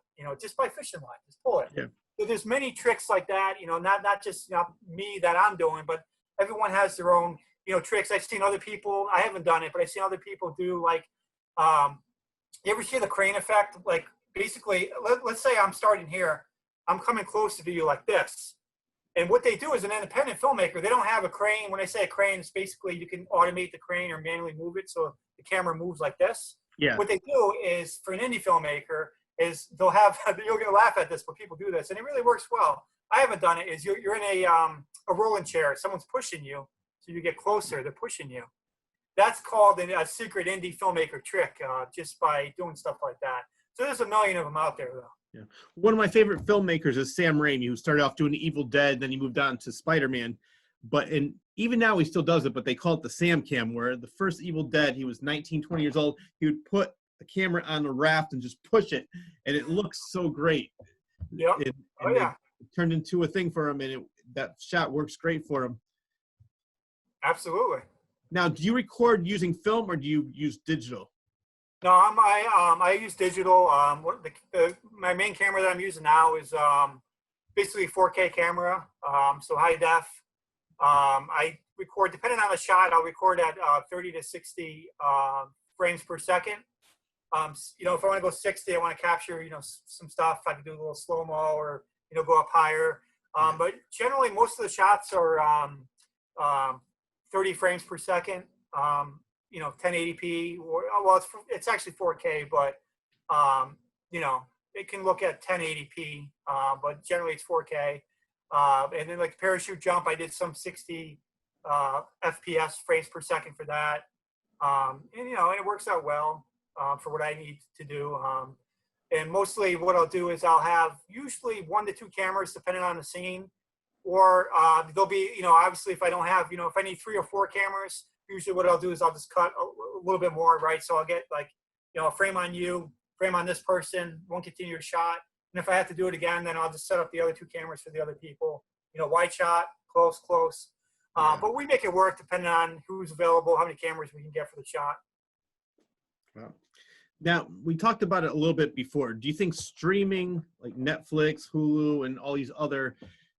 just by fishing line, just pull it. Yeah. So there's many tricks like that, not just me that I'm doing, but everyone has their own, tricks. I've seen other people, I haven't done it, but I've seen other people do, like, you ever see the crane effect? Like, basically, let's say I'm starting here, I'm coming closer to you like this. And what they do as an independent filmmaker, they don't have a crane. When I say a crane, it's basically you can automate the crane or manually move it so the camera moves like this. Yeah. What they do is, for an indie filmmaker, is they'll have, you're going to laugh at this, but people do this, and it really works well. I haven't done it, is you're in a rolling chair. Someone's pushing you, so you get closer, they're pushing you. That's called a secret indie filmmaker trick, just by doing stuff like that. So there's a million of them out there, though. Yeah. One of my favorite filmmakers is Sam Raimi, who started off doing Evil Dead, then he moved on to Spider-Man. And even now he still does it, but they call it the Sam Cam, where the first Evil Dead, he was 19, 20 years old. He would put a camera on the raft and just push it, and it looks so great. Yep. It turned into a thing for him, and that shot works great for him. Absolutely. Now, do you record using film, or do you use digital? No, I use digital. My main camera that I'm using now is basically a 4K camera, so high def. I record, depending on the shot, I'll record at 30 to 60 frames per second. If I want to go 60, I want to capture, some stuff. I can do a little slow-mo or, go up higher. But generally, most of the shots are 30 frames per second. 1080p. Well, it's actually 4K, but it can look at 1080p. But generally, it's 4K. And then like parachute jump, I did some 60 FPS frames per second for that. And it works out well for what I need to do. And mostly what I'll do is I'll have usually 1 to 2 cameras depending on the scene, or there'll be, obviously if I don't have, if I need 3 or 4 cameras, usually what I'll do is I'll just cut a little bit more, right? So I'll get like, a frame on you, frame on this person, 1 continuous shot. And if I have to do it again, then I'll just set up the other 2 cameras for the other people, wide shot, close. But we make it work depending on who's available, how many cameras we can get for the shot. Wow. Now, we talked about it a little bit before. Do you think streaming like Netflix, Hulu, and all these other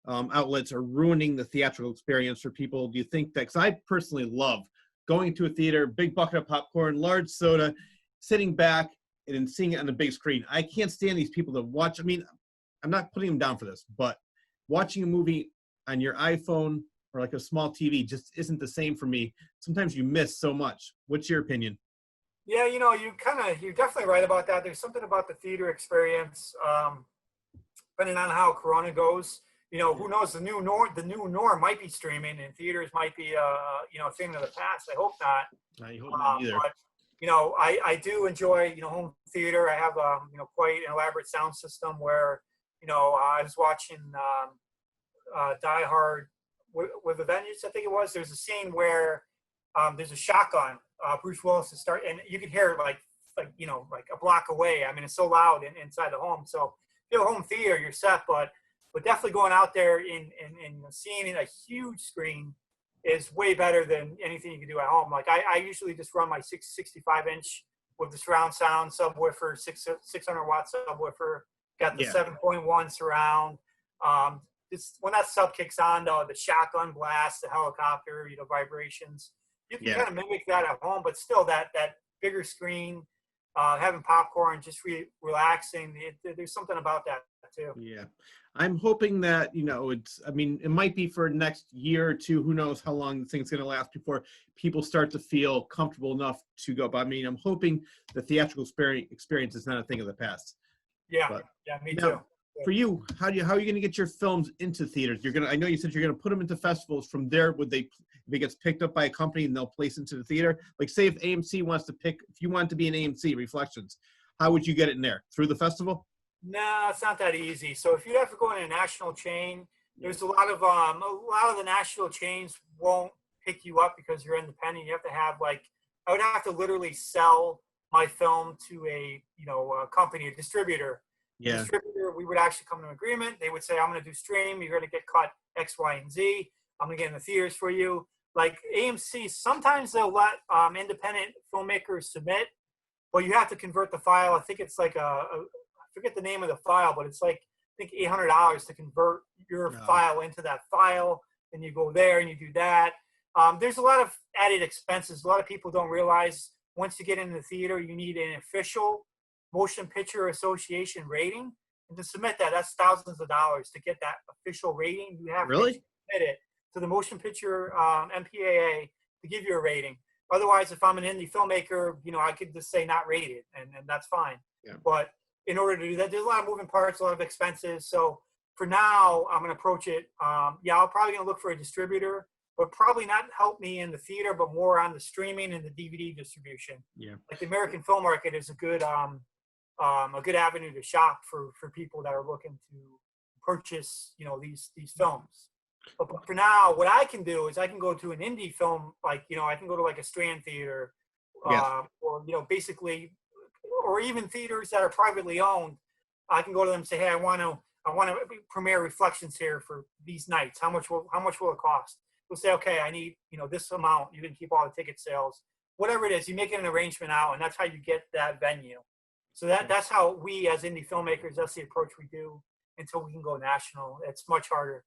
outlets are ruining the theatrical experience for people? Do you think that, because I personally love going to a theater, big bucket of popcorn, large soda, sitting back and then seeing it on the big screen. I can't stand these people that watch. I mean, I'm not putting them down for this, but watching a movie on your iPhone or like a small TV just isn't the same for me. Sometimes you miss so much. What's your opinion? Yeah, you're definitely right about that. There's something about the theater experience, depending on how Corona goes. Who knows? The new norm might be streaming, and theaters might be a thing of the past. I hope not. I hope not either. But I do enjoy home theater. I have quite an elaborate sound system where I was watching Die Hard with a Vengeance, I think it was. There's a scene where there's a shotgun. Bruce Willis is and you can hear it like a block away. I mean, it's so loud inside the home. So if you have a home theater, you're set. But definitely going out there and seeing in a huge screen is way better than anything you can do at home. Like I usually just run my 65-inch with the surround sound subwoofer, 600 watt subwoofer. Got the 7.1 surround. When that sub kicks on, the shotgun blast, the helicopter, vibrations. You can kind of mimic that at home, but still that bigger screen, having popcorn, just relaxing. There's something about that too. Yeah. I'm hoping that, it might be for next year or two. Who knows how long the thing's going to last before people start to feel comfortable enough to go. But I'm hoping the theatrical experience is not a thing of the past. Yeah. Me too. For you, how are you going to get your films into theaters? I know you said you're going to put them into festivals. From there, if it gets picked up by a company and they'll place into the theater, like say if AMC wants to if you want to be an AMC Reflections, how would you get it in there? Through the festival? No, it's not that easy. So if you have to go in a national chain, there's a lot of the national chains won't pick you up because you're independent. You have to have I would have to literally sell my film to a company, a distributor. Yeah. Distributor, we would actually come to an agreement. They would say, I'm going to do stream. You're going to get cut X, Y, and Z. I'm going to get in the theaters for you. Like AMC, sometimes they'll let independent filmmakers submit, but you have to convert the file. I think it's I forget the name of the file, but it's I think $800 to convert your file into that file. Then you go there and you do that. There's a lot of added expenses. A lot of people don't realize once you get into the theater, you need an official Motion Picture Association rating. And to submit that, that's thousands of dollars to get that official rating. You have to submit it to the Motion Picture MPAA to give you a rating. Otherwise, if I'm an indie filmmaker, I could just say not rated, and that's fine. Yeah. But in order to do that, there's a lot of moving parts, a lot of expenses. So for now, I'm going to approach it. I'm probably going to look for a distributor, but probably not help me in the theater, but more on the streaming and the DVD distribution. Yeah. Like the American film market is a good avenue to shop for people that are looking to purchase, these films. But for now, what I can do is I can go to an indie film, I can go to a Strand Theater, or basically, or even theaters that are privately owned. I can go to them and say, hey, I want to premiere Reflections here for these nights. How much will it cost? They'll say, okay, I need this amount. You can keep all the ticket sales, whatever it is. You make an arrangement out, and that's how you get that venue. So that's how we as indie filmmakers, that's the approach we do until we can go national. It's much harder.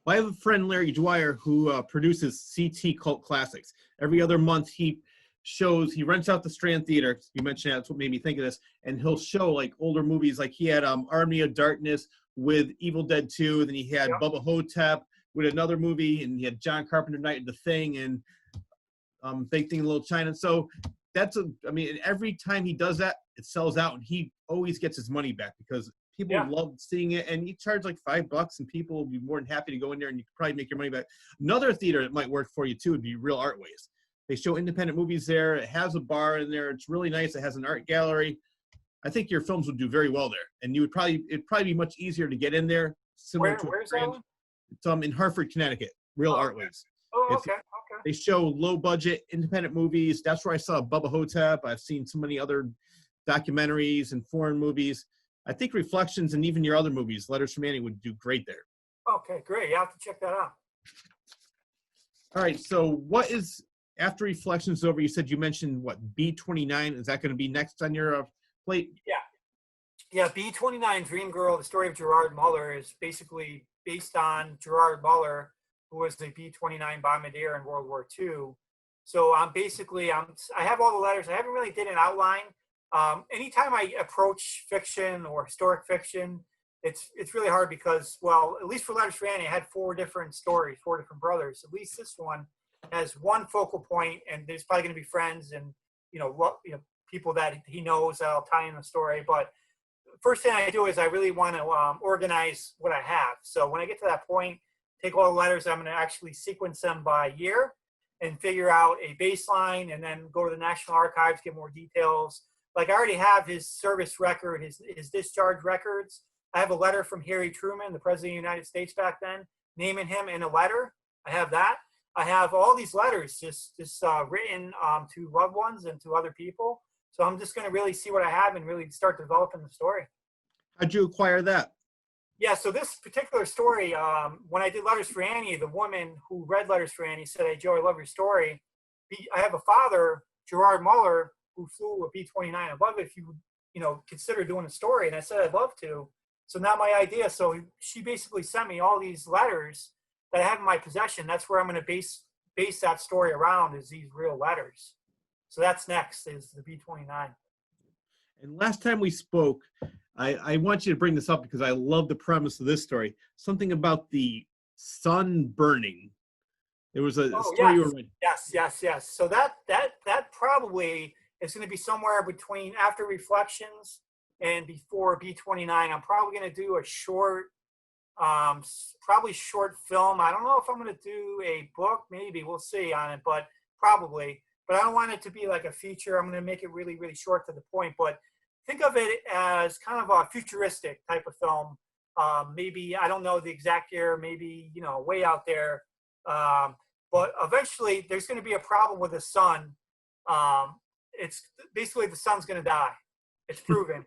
Well, I have a friend, Larry Dwyer, who produces CT Cult Classics. Every other month he rents out the Strand Theater. You mentioned that's what made me think of this. And he'll show older movies. Like he had Army of Darkness, with Evil Dead 2, and then he had Yep. Bubba Hotep with another movie, and he had John Carpenter Night of the Thing, and Big Thing in Little China. So I mean, every time he does that, it sells out, and he always gets his money back because people love seeing it, and you charge like $5, and people will be more than happy to go in there, and you can probably make your money back. Another theater that might work for you too would be Real Artways. They show independent movies there. It has a bar in there. It's really nice. It has an art gallery. I think your films would do very well there, and it'd probably be much easier to get in there. Similar to Where's that one? It's in Hartford, Connecticut. Real Artways. Oh, okay. They show low budget independent movies. That's where I saw Bubba Hotep. I've seen so many other documentaries and foreign movies. I think Reflections and even your other movies, Letters from Annie, would do great there. Okay, great. You have to check that out. All right. So what is, after Reflections is over, you mentioned what, B29? Is that going to be next on your plate? Yeah, B29 Dream Girl, the story of Gerard Muller, is basically based on Gerard Muller, who was the B-29 bombardier in World War II. So I have all the letters. I haven't really did an outline. Anytime I approach fiction or historic fiction, it's really hard because, well, at least for Letters from Annie, I had 4 different stories, 4 different brothers. At least this one has one focal point, and there's probably going to be friends and people that he knows that'll tie in the story. But first thing I do is I really want to organize what I have. So when I get to that point, take all the letters, I'm going to actually sequence them by year and figure out a baseline, and then go to the National Archives, get more details. Like I already have his service record, his discharge records. I have a letter from Harry Truman, the President of the United States back then, naming him in a letter. I have that. I have all these letters just written to loved ones and to other people. So I'm just going to really see what I have and really start developing the story. How'd you acquire that? Yeah, so this particular story, when I did Letters for Annie, the woman who read Letters for Annie said, "Hey, Joe, I love your story. I have a father, Gerard Muller, who flew a B-29. I'd love it if you would, consider doing a story." And I said, "I'd love to." So now my idea, so she basically sent me all these letters that I have in my possession. That's where I'm going to base that story around, is these real letters. So that's next, is the B-29. And last time we spoke, I want you to bring this up because I love the premise of this story. Something about the sun burning. There was a story you were reading. Yes. So that probably is going to be somewhere between after Reflections and before B-29. I'm probably going to do a short film. I don't know if I'm going to do a book. Maybe we'll see on it, but probably. But I don't want it to be like a feature. I'm going to make it really, really short to the point. But think of it as kind of a futuristic type of film. Maybe, I don't know the exact year, maybe, way out there. But eventually there's going to be a problem with the sun. It's basically the sun's going to die. It's proven.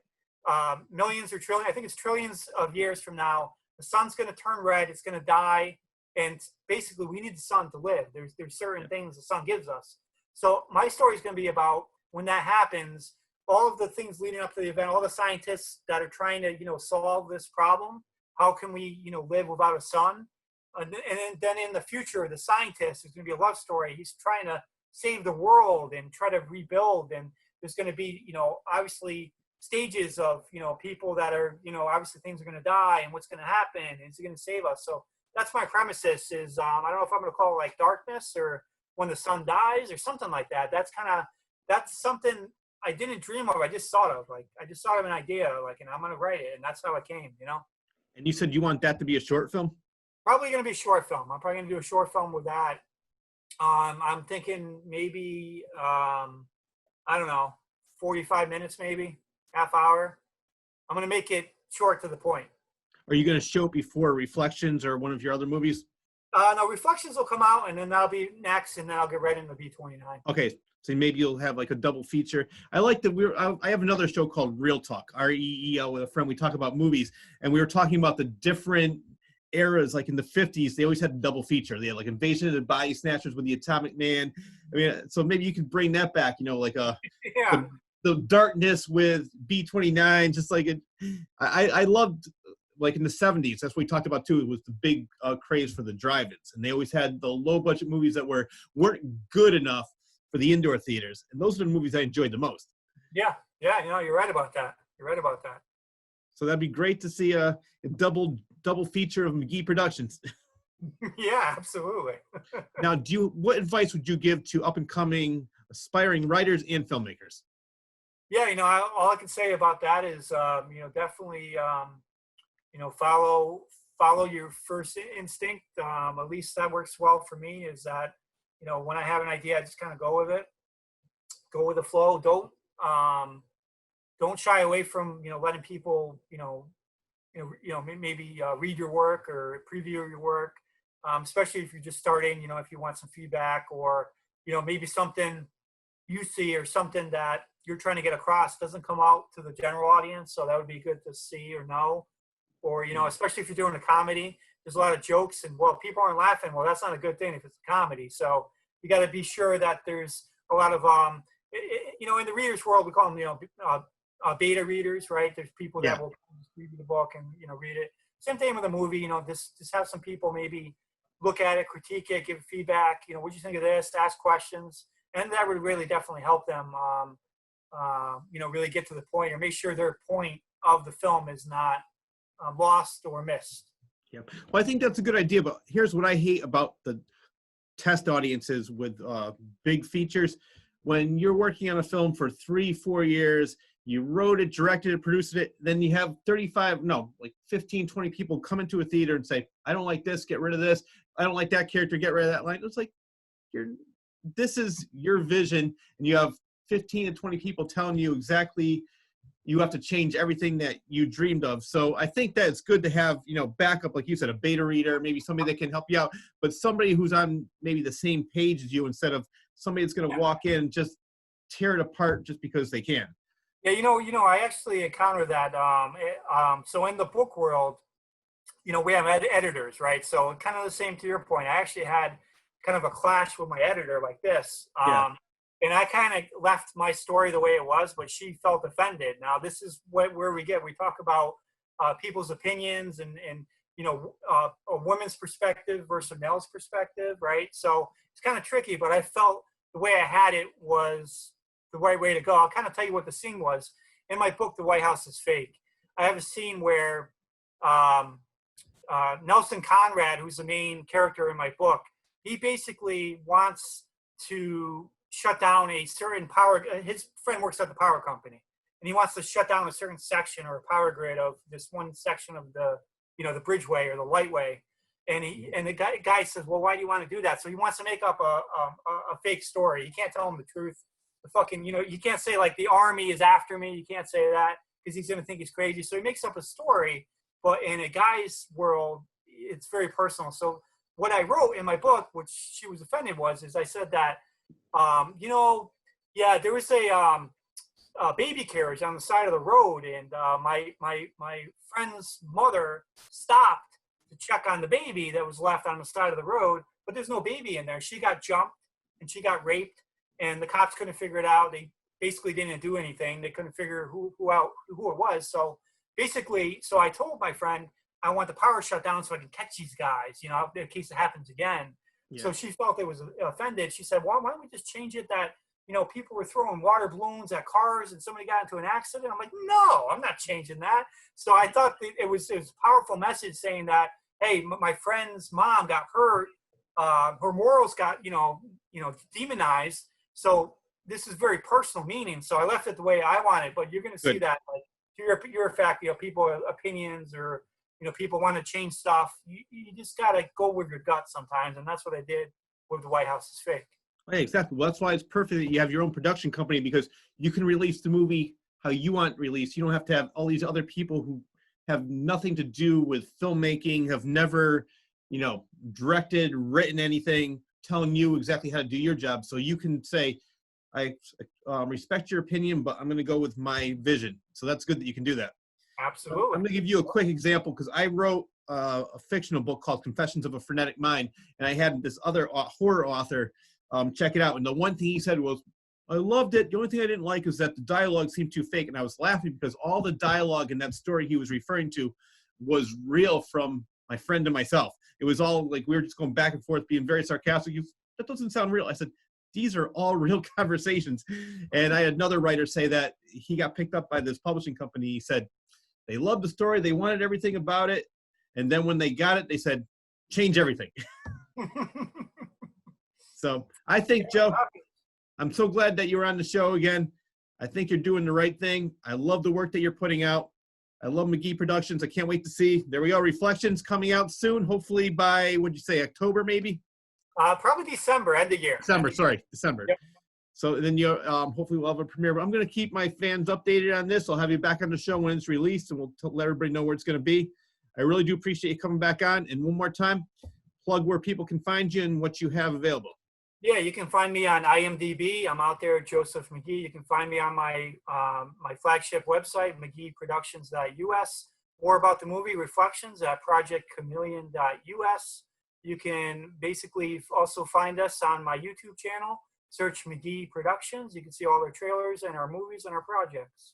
Millions or trillions, I think it's trillions of years from now, the sun's going to turn red. It's going to die. And basically we need the sun to live. There's certain things the sun gives us. So my story is going to be about when that happens, all of the things leading up to the event, all the scientists that are trying to, solve this problem. How can we, live without a sun? And then in the future, the scientist is going to be a love story. He's trying to save the world and try to rebuild. And there's going to be, obviously stages of, people that are, obviously things are going to die and what's going to happen. And is he going to save us? So that's my premises is, I don't know if I'm going to call it like darkness or when the sun dies or something like that. That's something I didn't dream of. I just thought of an idea, and I'm going to write it. And that's how it came, And you said you want that to be a short film? Probably going to be a short film. I'm probably going to do a short film with that. I'm thinking maybe, I don't know, 45 minutes, maybe half hour. I'm going to make it short to the point. Are you going to show it before Reflections or one of your other movies? No, Reflections will come out, and then that'll be next, and then I'll get right into B-29. Okay, so maybe you'll have like a double feature. I like that I have another show called Real Talk, REEL, with a friend. We talk about movies, and we were talking about the different eras. Like in the 50s, they always had a double feature. They had like Invasion of the Body Snatchers with the Atomic Man. I mean, so maybe you could bring that back, like the darkness with B-29, just like it. I loved, like in the 70s, that's what we talked about too. It was the big craze for the drive-ins, and they always had the low-budget movies that weren't good enough for the indoor theaters, and those are the movies I enjoyed the most. Yeah, you're right about that. So that'd be great to see a double feature of McGee Productions. Yeah, absolutely. Now, what advice would you give to up and coming aspiring writers and filmmakers? Yeah, all I can say about that is, definitely, follow your first instinct. At least that works well for me. Is that, when I have an idea, I just kind of go with it, go with the flow. Don't shy away from, letting people, maybe read your work or preview your work, especially if you're just starting. If you want some feedback, or maybe something you see or something that you're trying to get across doesn't come out to the general audience, so that would be good to see or know. Or especially if you're doing a comedy, there's a lot of jokes, and people aren't laughing. Well, that's not a good thing if it's a comedy. So you got to be sure that there's a lot of in the readers world, we call them beta readers, right? There's people that will read the book and read it. Same thing with a movie. Just have some people maybe look at it, critique it, give feedback. What do you think of this? Ask questions, and that would really definitely help them. Really get to the point, or make sure their point of the film is not lost or missed. Yep. Well, I think that's a good idea, but here's what I hate about the test audiences with big features. When you're working on a film for 3-4 years, you wrote it, directed it, produced it, then you have 15, 20 people come into a theater and say, I don't like this, get rid of this. I don't like that character, get rid of that line. It's like, this is your vision, and you have 15 to 20 people telling you exactly you have to change everything that you dreamed of. So I think that it's good to have, backup, like you said, a beta reader, maybe somebody that can help you out, but somebody who's on maybe the same page as you, instead of somebody that's going to walk in and just tear it apart just because they can. Yeah, I actually encountered that. So in the book world, we have editors, right? So kind of the same to your point. I actually had kind of a clash with my editor like this. And I kind of left my story the way it was, but she felt offended. Now, this is where we talk about people's opinions and a woman's perspective versus a male's perspective, right? So it's kind of tricky, but I felt the way I had it was the right way to go. I'll kind of tell you what the scene was. In my book, The White House is Fake, I have a scene where Nelson Conrad, who's the main character in my book, he basically wants to shut down a certain power. His friend works at the power company, and he wants to shut down a certain section or a power grid of this one section of the the bridgeway or the lightway. And the guy says, well, why do you want to do that? So he wants to make up a fake story. You can't tell him the truth. The fucking, you can't say like the army is after me. You can't say that because he's going to think he's crazy. So he makes up a story, but in a guy's world, it's very personal. So what I wrote in my book, which she was offended is I said that, there was a baby carriage on the side of the road, and my friend's mother stopped to check on the baby that was left on the side of the road, but there's no baby in there. She got jumped and she got raped, and the cops couldn't figure it out. They basically didn't do anything. They couldn't figure who it was. So basically, I told my friend, I want the power shut down so I can catch these guys, in case it happens again. Yeah. So she felt it was offended. She said, well, why don't we just change it that, people were throwing water balloons at cars and somebody got into an accident? I'm like, no, I'm not changing that. So I thought that it was a powerful message saying that, hey, my friend's mom got hurt. Her morals got, demonized. So this is very personal meaning. So I left it the way I wanted, but you're going to see that, like, your fact, people opinions or, people want to change stuff. You just got to go with your gut sometimes. And that's what I did with The White House is Fake. Hey, exactly. Well, that's why it's perfect that you have your own production company, because you can release the movie how you want released. You don't have to have all these other people who have nothing to do with filmmaking, have never, directed, written anything, telling you exactly how to do your job. So you can say, I respect your opinion, but I'm going to go with my vision. So that's good that you can do that. Absolutely. I'm going to give you a quick example, because I wrote a fictional book called Confessions of a Frenetic Mind, and I had this other horror author check it out. And the one thing he said was, I loved it. The only thing I didn't like is that the dialogue seemed too fake. And I was laughing because all the dialogue in that story he was referring to was real from my friend and myself. It was all like we were just going back and forth, being very sarcastic. That doesn't sound real. I said, these are all real conversations. And I had another writer say that he got picked up by this publishing company. He said, They loved the story. They wanted everything about it. And then when they got it, they said, change everything. So I think, Joe, I'm so glad that you're on the show again. I think you're doing the right thing. I love the work that you're putting out. I love McGee Productions. I can't wait to see. There we go. Reflections coming out soon. Hopefully by, what'd you say, October maybe? Probably December, end of year. December. Yep. So then you hopefully we'll have a premiere. But I'm going to keep my fans updated on this. I'll have you back on the show when it's released, and we'll let everybody know where it's going to be. I really do appreciate you coming back on. And one more time, plug where people can find you and what you have available. Yeah, you can find me on IMDb. I'm out there, Joseph McGee. You can find me on my my flagship website, McGeeProductions.us, or about the movie Reflections at ProjectChameleon.us. You can basically also find us on my YouTube channel. Search McGee Productions. You can see all our trailers and our movies and our projects.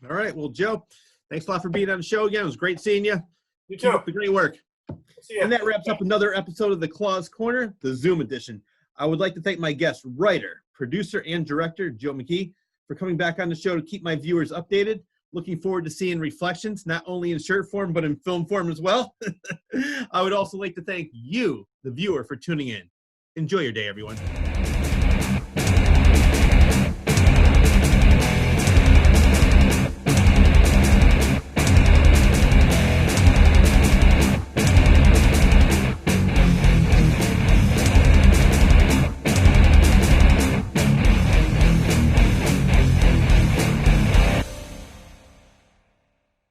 All right. Well, Joe, thanks a lot for being on the show again. It was great seeing you. You Keep too. up the great work. See ya. And that wraps up another episode of The Claws Corner, the Zoom edition. I would like to thank my guest, writer, producer, and director, Joe McGee, for coming back on the show to keep my viewers updated. Looking forward to seeing Reflections, not only in short form, but in film form as well. I would also like to thank you, the viewer, for tuning in. Enjoy your day, everyone.